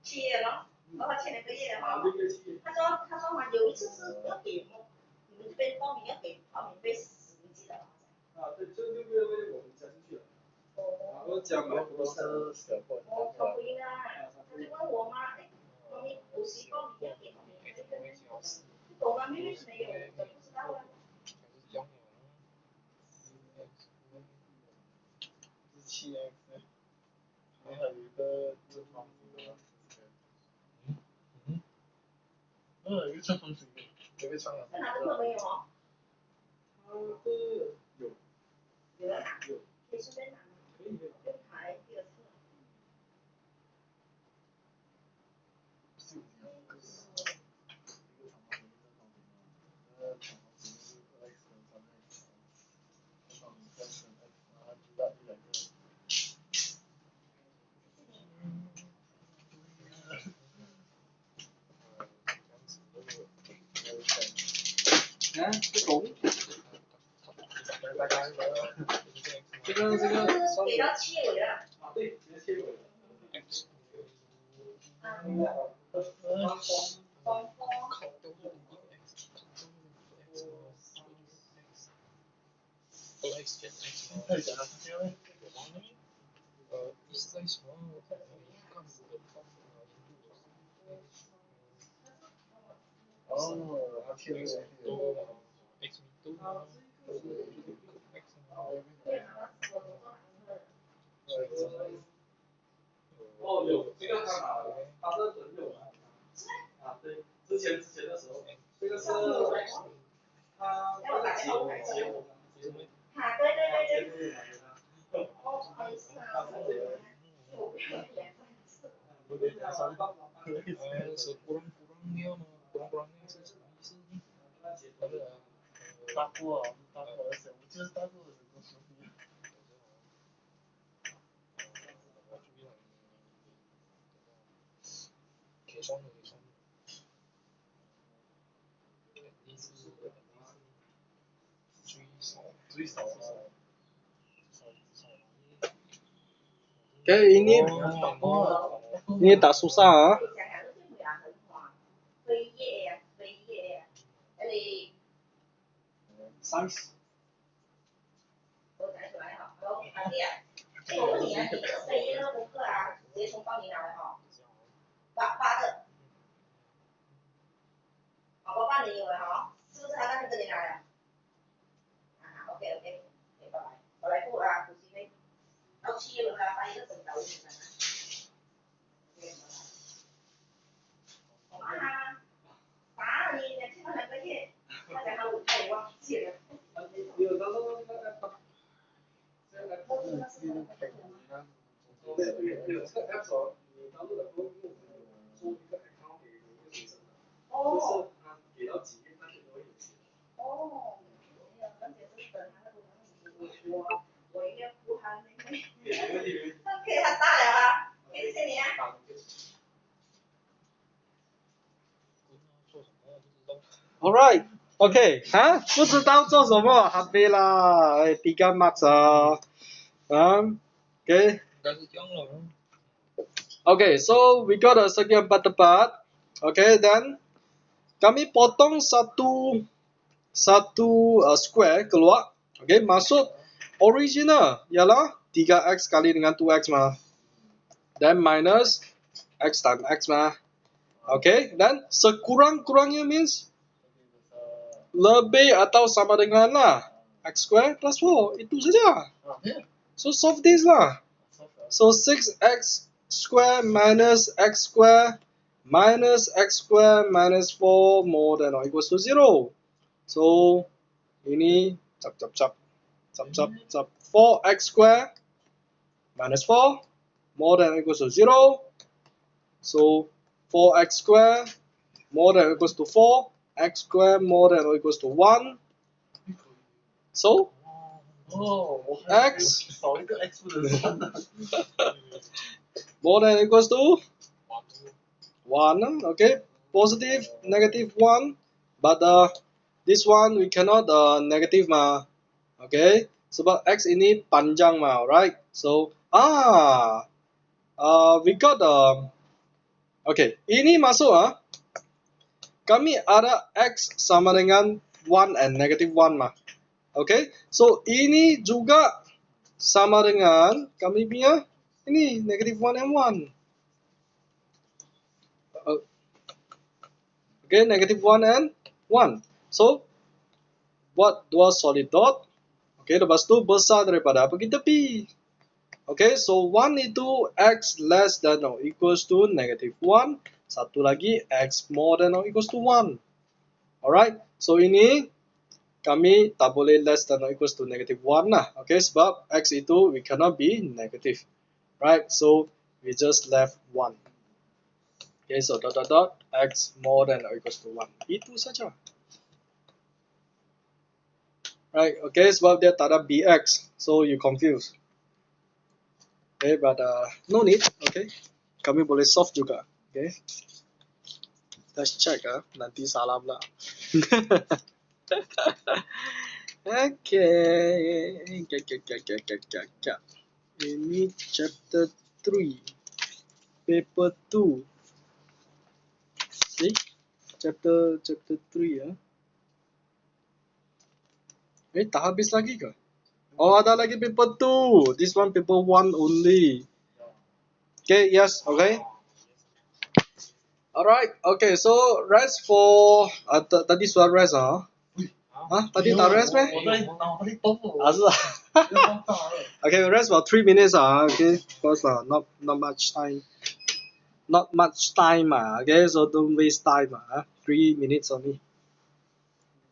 7月咯，然后前2个月6月7月。他说有一次是要给你们这边报名要给报名费10几的。对，就6月我们加进去了。我讲了不是小货。他不应该，他就问我妈，妈咪补习报名要给报名费的，不懂啊，妹妹是没有，我不知道啊。7X， 还有一个正方形的。有一个正方形的，有没唱啊？在哪个课没有哦？有。有的拿，可以顺便拿吗？可以。就排第2次。不懂。这个给到切尾了。对，直接切尾了。double x 减 x 嘛。太简单，因为意思在什么？我看看的方法哦，他贴的是都 x 都x 哦，有这个看法，他这很有啊，对，之前的时候，这个是他那个结婚，对对对对。哦，很是啊，我不要脸。sekurang-kurangnya mah kurang-kurangnya是什么意思呢？大过啊，大过而且我记得大过的人都说不一样。可以算的，可以算的。最少。Okay, ini tak susah ah. Size. 我问你啊，你这个飞页那个功课啊，直接从帮你拿的哈，八个，好，我帮你有了哈，是不是他那天跟你拿的？啊，OK，拜拜，我来付啊，补习费，到7月份啊，把一个整到我身上。我妈啊，啥你去了2个月，他讲他也忘记了。有的时候那个。对，有这个 app 哦，你登录了后，做一个 account 给一个学生的，就是他给到几月，他就会有钱。哦，没有，而且是等他的我应该付他那个，那给他大了啊，谢谢你啊。Alright, OK， 啊，不知道做什么，哈贝啦，3 marks 啊，OK。Okay, so we got a second part. Okay, then kami potong satu square keluar. Okay, masuk original ialah 3x kali dengan 2x mah. Then minus x times x mah. Okay, then sekurang-kurangnya means lebih atau sama dengan lah x square plus 4. Itu saja. So solve this lah. So 6x square minus x square minus x square minus 4 more than or equals to 0. So ini cap 4x square minus 4 more than or equals to 0. So 4x square more than or equals to 4, x square more than or equals to 1. So x 少一个 x 不能算的。more than or equals to 1. Okay, positive, negative 1, but this one we cannot negative mah. Okay, sebab x ini panjang mah, right? So we got okay, ini masuk kami ada x sama dengan 1 and negative 1 mah. Okay, so ini juga sama dengan kami punya ini negative 1 and 1. Okay, negative 1 and 1. So, buat dua solid dot. Okay, lepas tu besar daripada pergi tepi. Okay, so 1 itu x less than or equals to negative 1. Satu lagi x more than or equals to 1. Alright, so ini kami tak boleh less than or equals to negative 1 lah. Okay, sebab x itu we cannot be negative. Right, so we just left 1. Okay, so dot dot dot x more than or equals to 1. Itu saja. Right, okay, sebab dia tak ada bx, so you confused. Okay, but no need. Okay, kami boleh solve juga. Okay, let's check nanti salah pula. Okay, ini chapter 3, paper 2. See, chapter 3 tak habis lagi ke? Oh, ada lagi paper 2. This one paper 1 only. Okay, yes, okay. Alright, okay, so rest for tadi sudah rest ah. Tadi tak rest meh? 我在脑里动我。是啊。Okay, rest for 3 minutes okay, because not much time. Not much time okay, so don't waste time 3 minutes only.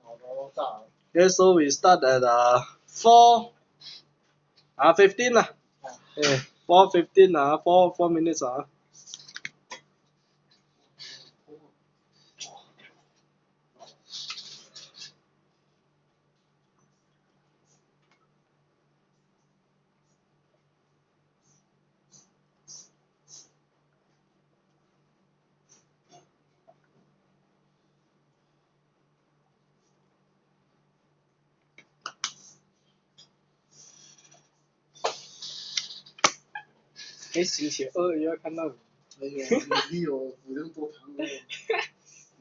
脑都炸了。Okay, so we start at 4:15 lah. Okay, 4:15 4 minutes 星期2又要看到你。哎呦，你有不用多谈哦。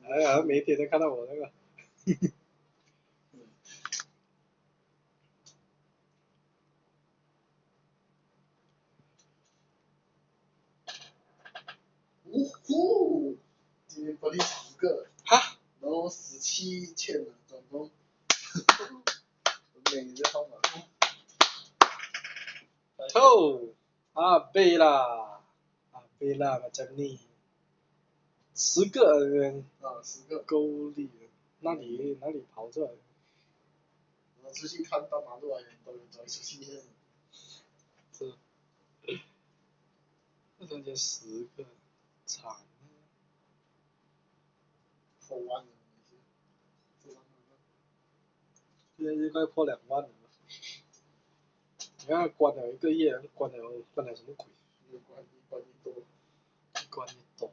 哎呀，每天都看到我那个。呼，今天帮你10个。哈？然后17欠了，总共。每个号码。背啦macam ni. 10个人。10个。够力了，哪里跑出来？我出去看大马路啊，都有走出去。这中间10个，惨。破万了，现在应该破2万了。你看关了1个月，关了什么鬼？关一多。关一多。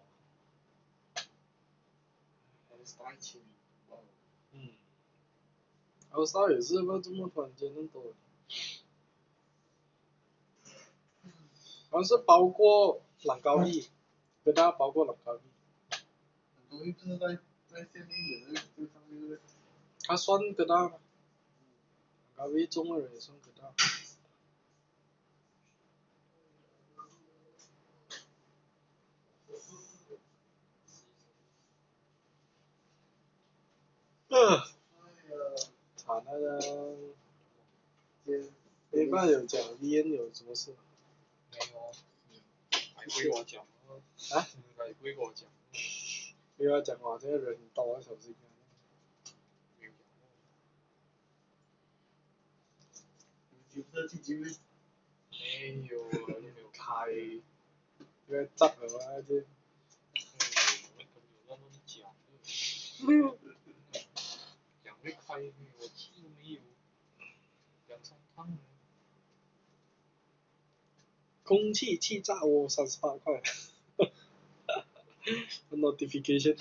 还是3000。我烧也是，为什么突然间那么多？好像是包括朗高丽，跟大家包括朗高丽。朗高丽不是在下面有这上面的。他算跟大吗？朗高丽中国人也算跟大。惨了呢。没办法有讲烟有什么事？没有，还归我讲。还归我讲。不要讲话，这个人多小心。有不是进京吗？没有啊，你没有开，因为砸了嘛这。我们讲讲会开，我气都没有，2、3趟。空气炸我38块。notification。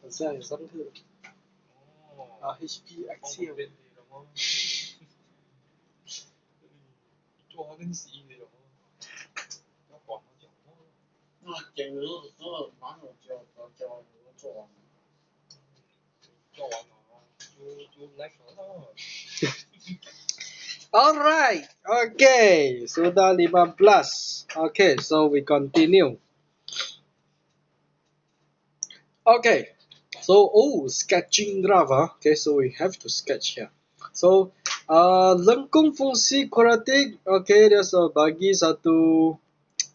等下有上课。HP Excel。做下跟死的咯，要管我讲话。讲的时候马上教我做完了。做完了就来了。Alright, okay, sudah 15. Okay, so we continue. Okay, so sketching graph okay, so we have to sketch here. So lengkung fungsi kuadratik, okay, dia bagi satu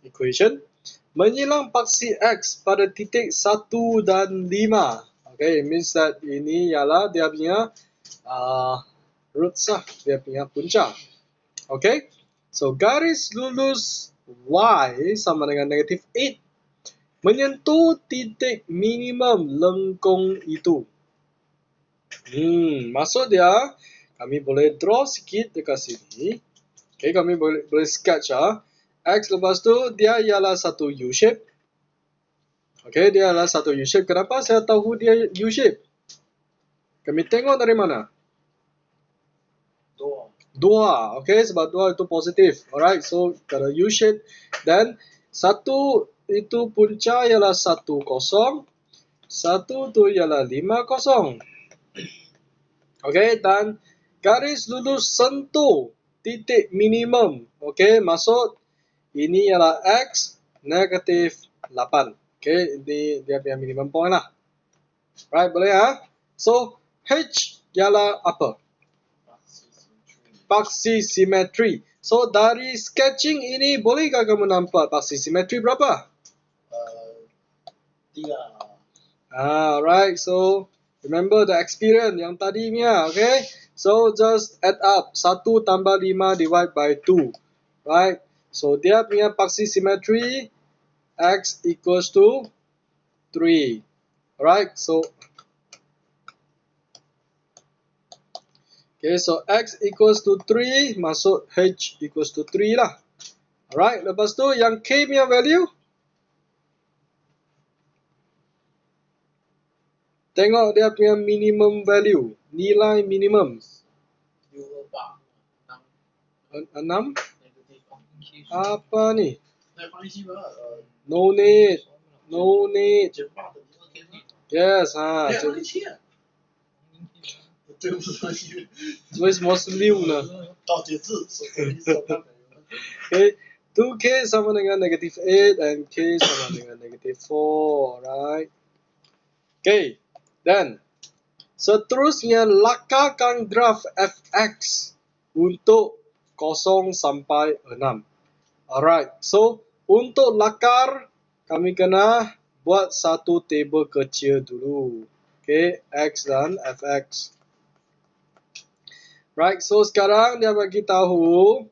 equation menyilang paksi x pada titik 1 dan 5. Okay, it means that ini ialah dia punya roots dia punya punca. Okay, so garis lurus y sama dengan negatif 8 menyentuh titik minimum lengkung itu. Maksud dia, kami boleh draw sikit dekat sini. Okay, kami boleh sketch X lepas tu dia ialah satu U shape. Okay, dia adalah satu U shape. Kenapa saya tahu dia U shape? Kami tengok dari mana? Dua. Okay, sebab dua itu positif. Alright, so kalau U shape. Dan satu itu punca ialah 1, 0. Satu tu ialah 5, 0. Okay, dan garis lurus sentuh titik minimum. Okay, maksud ini ialah X negatif 8. Okay, ini dia punya minimum point lah. Right, boleh So, H ialah apa? Paksi simetri. So, dari sketching ini, bolehkah kamu nampak paksi simetri berapa? 3. Right, so remember the experience yang tadinya, okay? So, just add up. 1 tambah 5 divide by 2. Right, so dia punya paksi simetri, X equals to 3. Alright, so okay, so X equals to 3, masuk H equals to 3 lah. Alright, lepas tu yang K punya value, tengok dia punya minimum value, nilai minimum. 6. Apa ni? No need. No need. Yes, 为什么是6呢？ Okay, 2K sama dengan negative 8 and K sama dengan negative 4, right? Okay, then seterusnya lakarkan graf fx untuk 0 sampai 6. Alright, so untuk lakar kami kena buat satu table kecil dulu. Okay, x dan fx. Right, so sekarang dia bagi tahu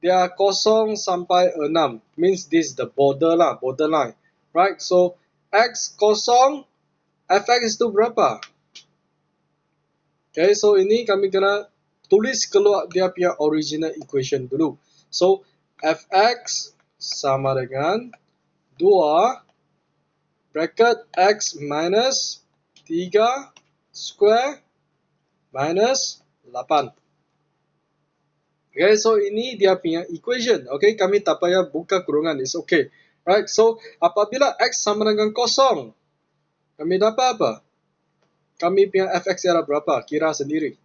dia 0 sampai 6. Means this is the border lah, borderline. Right, so x 0, fx itu berapa? Okay, so ini kami kena tulis keluar dia punya original equation dulu. So, fx sama dengan 2 bracket x minus 3 square minus 8. Okay, so ini dia punya equation. Okay, kami tak payah buka kurungan. It's okay. Right, so apabila x sama dengan 0, kami dapat apa? Kami punya fx ialah berapa? Kira sendiri.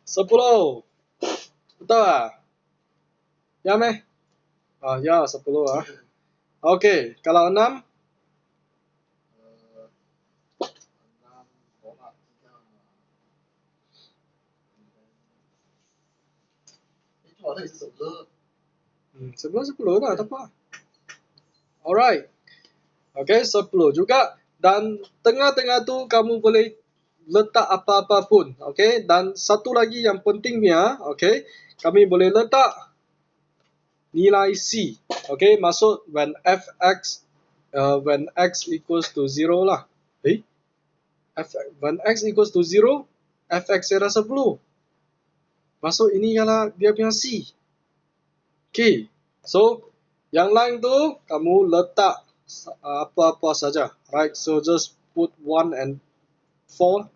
10. Betul tak? Ya meh? Ya 10 Okay, kalau 6? 10 lah, tak apa. Alright. Okay, 10 juga. Dan tengah-tengah tu kamu boleh letak apa-apa pun. Okay, dan satu lagi yang pentingnya, okay, kami boleh letak nilai C. Okay, maksud when fx, when x equals to 0 lah. When x equals to 0, fx ialah 10. Maksud ini ialah dia punya C. Okay, so yang lain tu kamu letak apa-apa saja, right? So just put 1 and 4.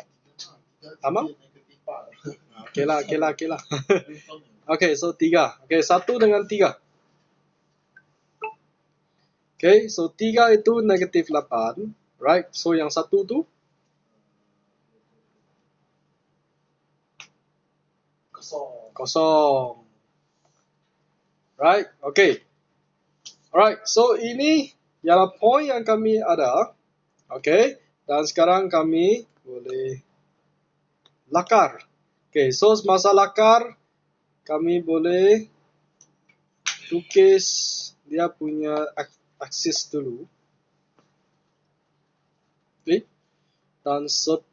Amal? Okay lah. Okay, so 3. Okay, 1 dengan 3. Okay, so 3 itu negatif 8, right? So yang 1 tu? 0. Right, okay. Alright, so ini ialah point yang kami ada. Okay, dan sekarang kami boleh lakar. Okay, so semasa lakar, kami boleh tukis dia punya aksis dulu. Okay, dan 10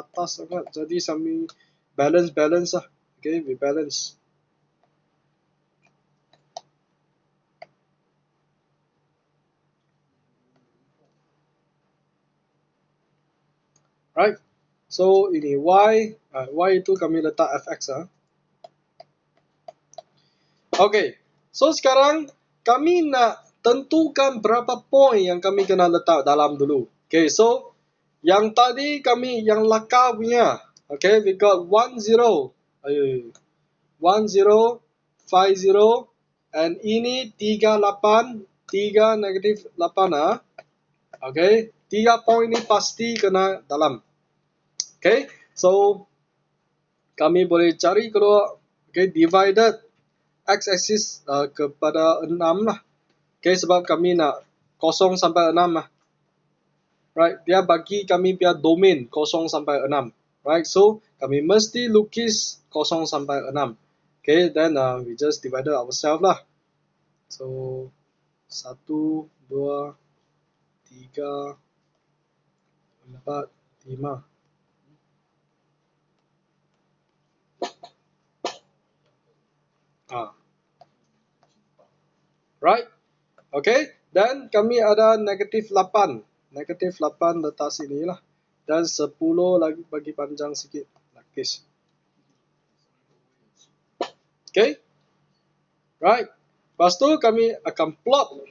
atas sangat. Jadi kami balance lah. Okay, we balance. Right? So ini Y, Y itu kami letak fx Okay, so sekarang kami nak tentukan berapa poin yang kami kena letak dalam dulu. Okay, so yang tadi kami yang lakar punya, okay, we got 10, 10, 50, and ini 38, 3 negatif 8 Okay, 3 poin ini pasti kena dalam. Okay, so kami boleh cari keluar, okay, divided x-axis kepada 6 lah. Okay, sebab kami nak 0 sampai 6 lah. Right, dia bagi kami punya domain 0 sampai 6. Right, so kami mesti lukis 0 sampai 6. Okay, then we just divided ourselves lah. So 1, 2, 3, 4, 5. Right? Okay, dan kami ada negatif 8. Negatif 8 letak sini lah. Dan 10 lagi bagi panjang sikit. Lukis. Okay? Right? Lepas tu kami akan plot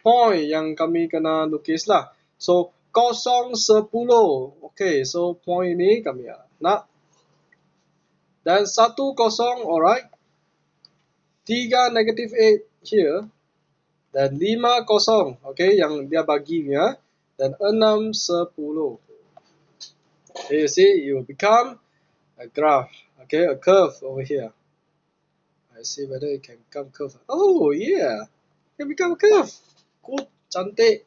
point yang kami kena lukis lah. So, 0, 10. Okay, so point ini kami nak. Dan 1, 0, alright. 3, negative 8 here. Dan 5, 0, okay, yang dia baginya. Dan 6, 10. Okay, you see, it will become a graph, okay, a curve over here. I see whether it can become curve. Oh, yeah, it can become a curve. Good, cantik.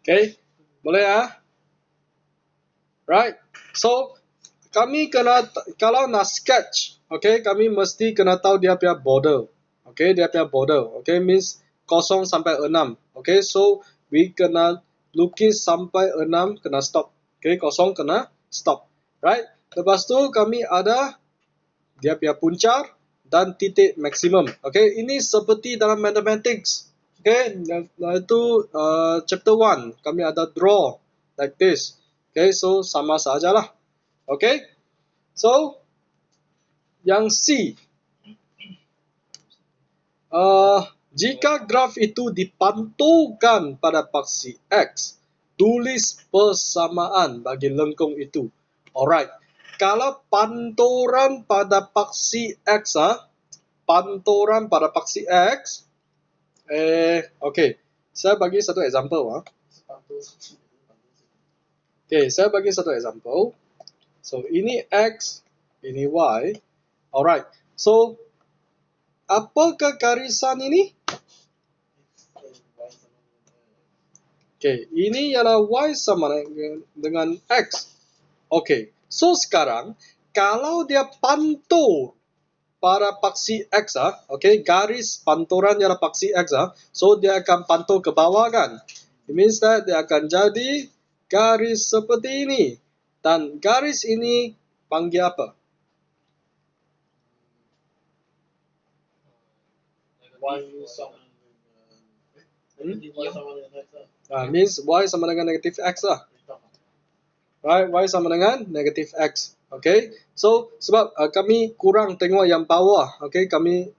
Okay, boleh Right, so kami kena, kalau nak sketch, okay, kami mesti kena tahu dia punya border. Okay, dia punya border. Okay, means 0 sampai 6. Okay, so we kena lukis sampai 6 kena stop. Okay, 0 kena stop. Right, lepas tu kami ada dia punya puncar dan titik maksimum. Okay, ini seperti dalam mathematics. Okay, itu chapter 1 kami ada draw like this. Okay, so sama sajalah. Okay, so yang C, jika graf itu dipantulkan pada paksi X, tulis persamaan bagi lengkung itu. Alright, kalau panturan pada paksi X, panturan pada paksi X, okay, saya bagi satu example. Okay, saya bagi satu example. So, ini X, ini Y. Alright, so apakah garisan ini? Okay, ini ialah Y sama dengan X. Okay, so sekarang kalau dia pantul pada paksi X, okay, garis panturan ialah paksi X, so dia akan pantul ke bawah kan? It means that dia akan jadi garis seperti ini. Dan garis ini panggil apa? Means Y sama dengan negatif X lah. Right, Y sama dengan negatif X. Okay, so sebab kami kurang tengok yang bawah, okay, kami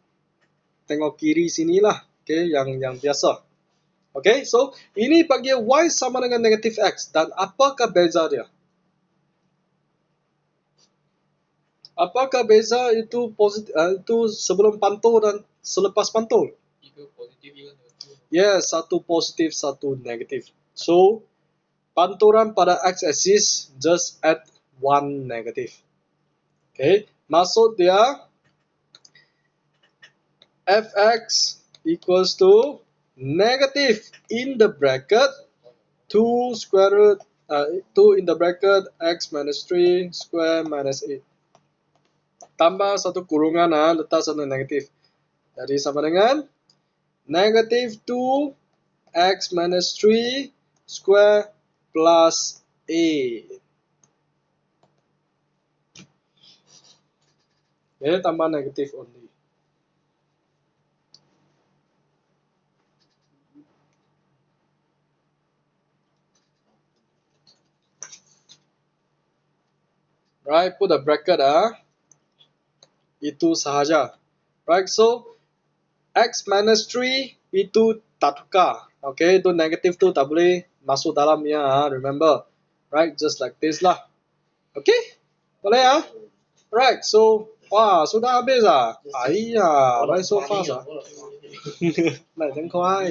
tengok kiri sini lah, okay, yang biasa. Okay, so ini panggil Y sama dengan negatif X. Dan apakah beza dia? Apakah beza itu positif, itu sebelum pantul dan selepas pantul? Yes, satu positif, satu negatif. So, panturan pada x-axis just add one negative. Okay, maksud dia fx equals to negative in the bracket 2 square root 2 in the bracket x minus 3 square minus 8. Tambah satu kurungan, letak satu negatif. Jadi sama dengan negative 2 x minus 3 square plus A. Okay, tambah negative only. Right, put a bracket itu sahaja. Right, so x minus 3 itu tak tukar. Okay, itu negative tu tak boleh masuk dalamnya remember. Right, just like this lah. Okay, boleh Right, so wah sudah habis Aiya, why so fast Này真快。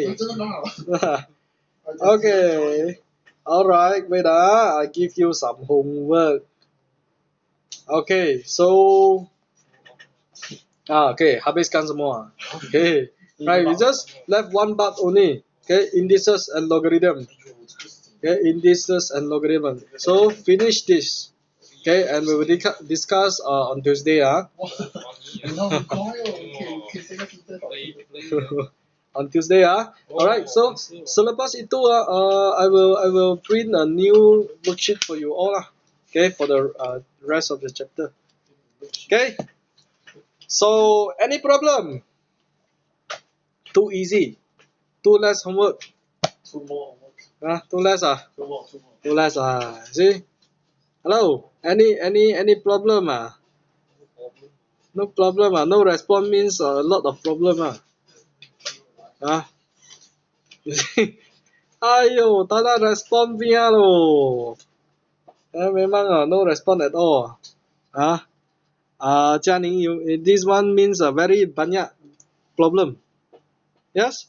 Okay, alright, wait I give you some homework. Okay, so okay, habiskan semua. Okay, right, we just left one part only. Okay, indices and logarithm. Okay, indices and logarithm. So finish this. Okay, and we will discuss on Tuesday on Tuesday Alright, so selepas itu I will print a new worksheet for you all Okay, for the rest of the chapter. Okay, so any problem? Too easy. Too less homework. Two more. Too less Two more. Too less See? Hello. Any problem No problem No response means a lot of problem Aiyo, tak ada respon punya loh. Memang no response at all. Jianing, this one means a very banyak problem. Yes?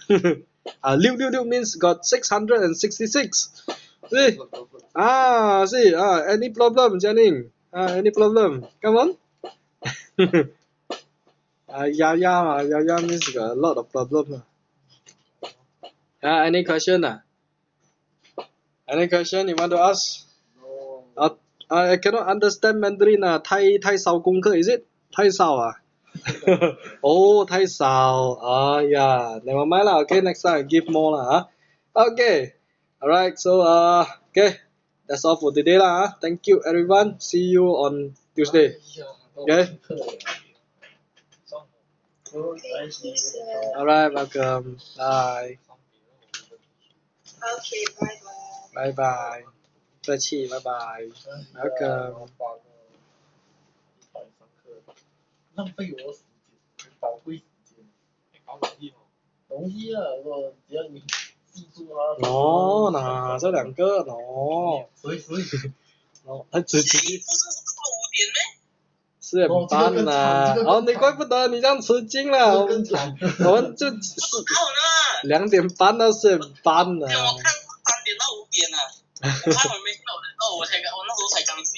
666 means got 666. See? See, any problem, Jianing? Any problem? Come on. Yaya means got a lot of problem. Any question Any question you want to ask? No. I cannot understand Mandarin 太少功课 is it? 太少哦，太少never mind Okay, next time I give more Okay, alright, so okay, that's all for today Thank you everyone. See you on Tuesday. Okay. Alright, welcome. Bye. Okay, bye bye. Bye bye. 客气，拜拜。Welcome. 浪费我时间，宝贵时间。容易我只要你记住这两个所以自己4点半你怪不得你这样吃惊了，我们就2点半到4点半我看3点到5点我看我没看我的我那时候才刚醒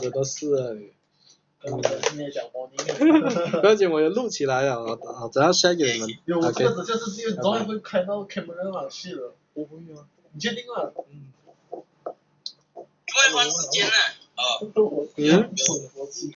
这都是今天讲不要紧，我有录起来了，等下 share 给你们。有这个就是因为昨天会开到 camera 去了。不会你确定吗？因为换时间了。我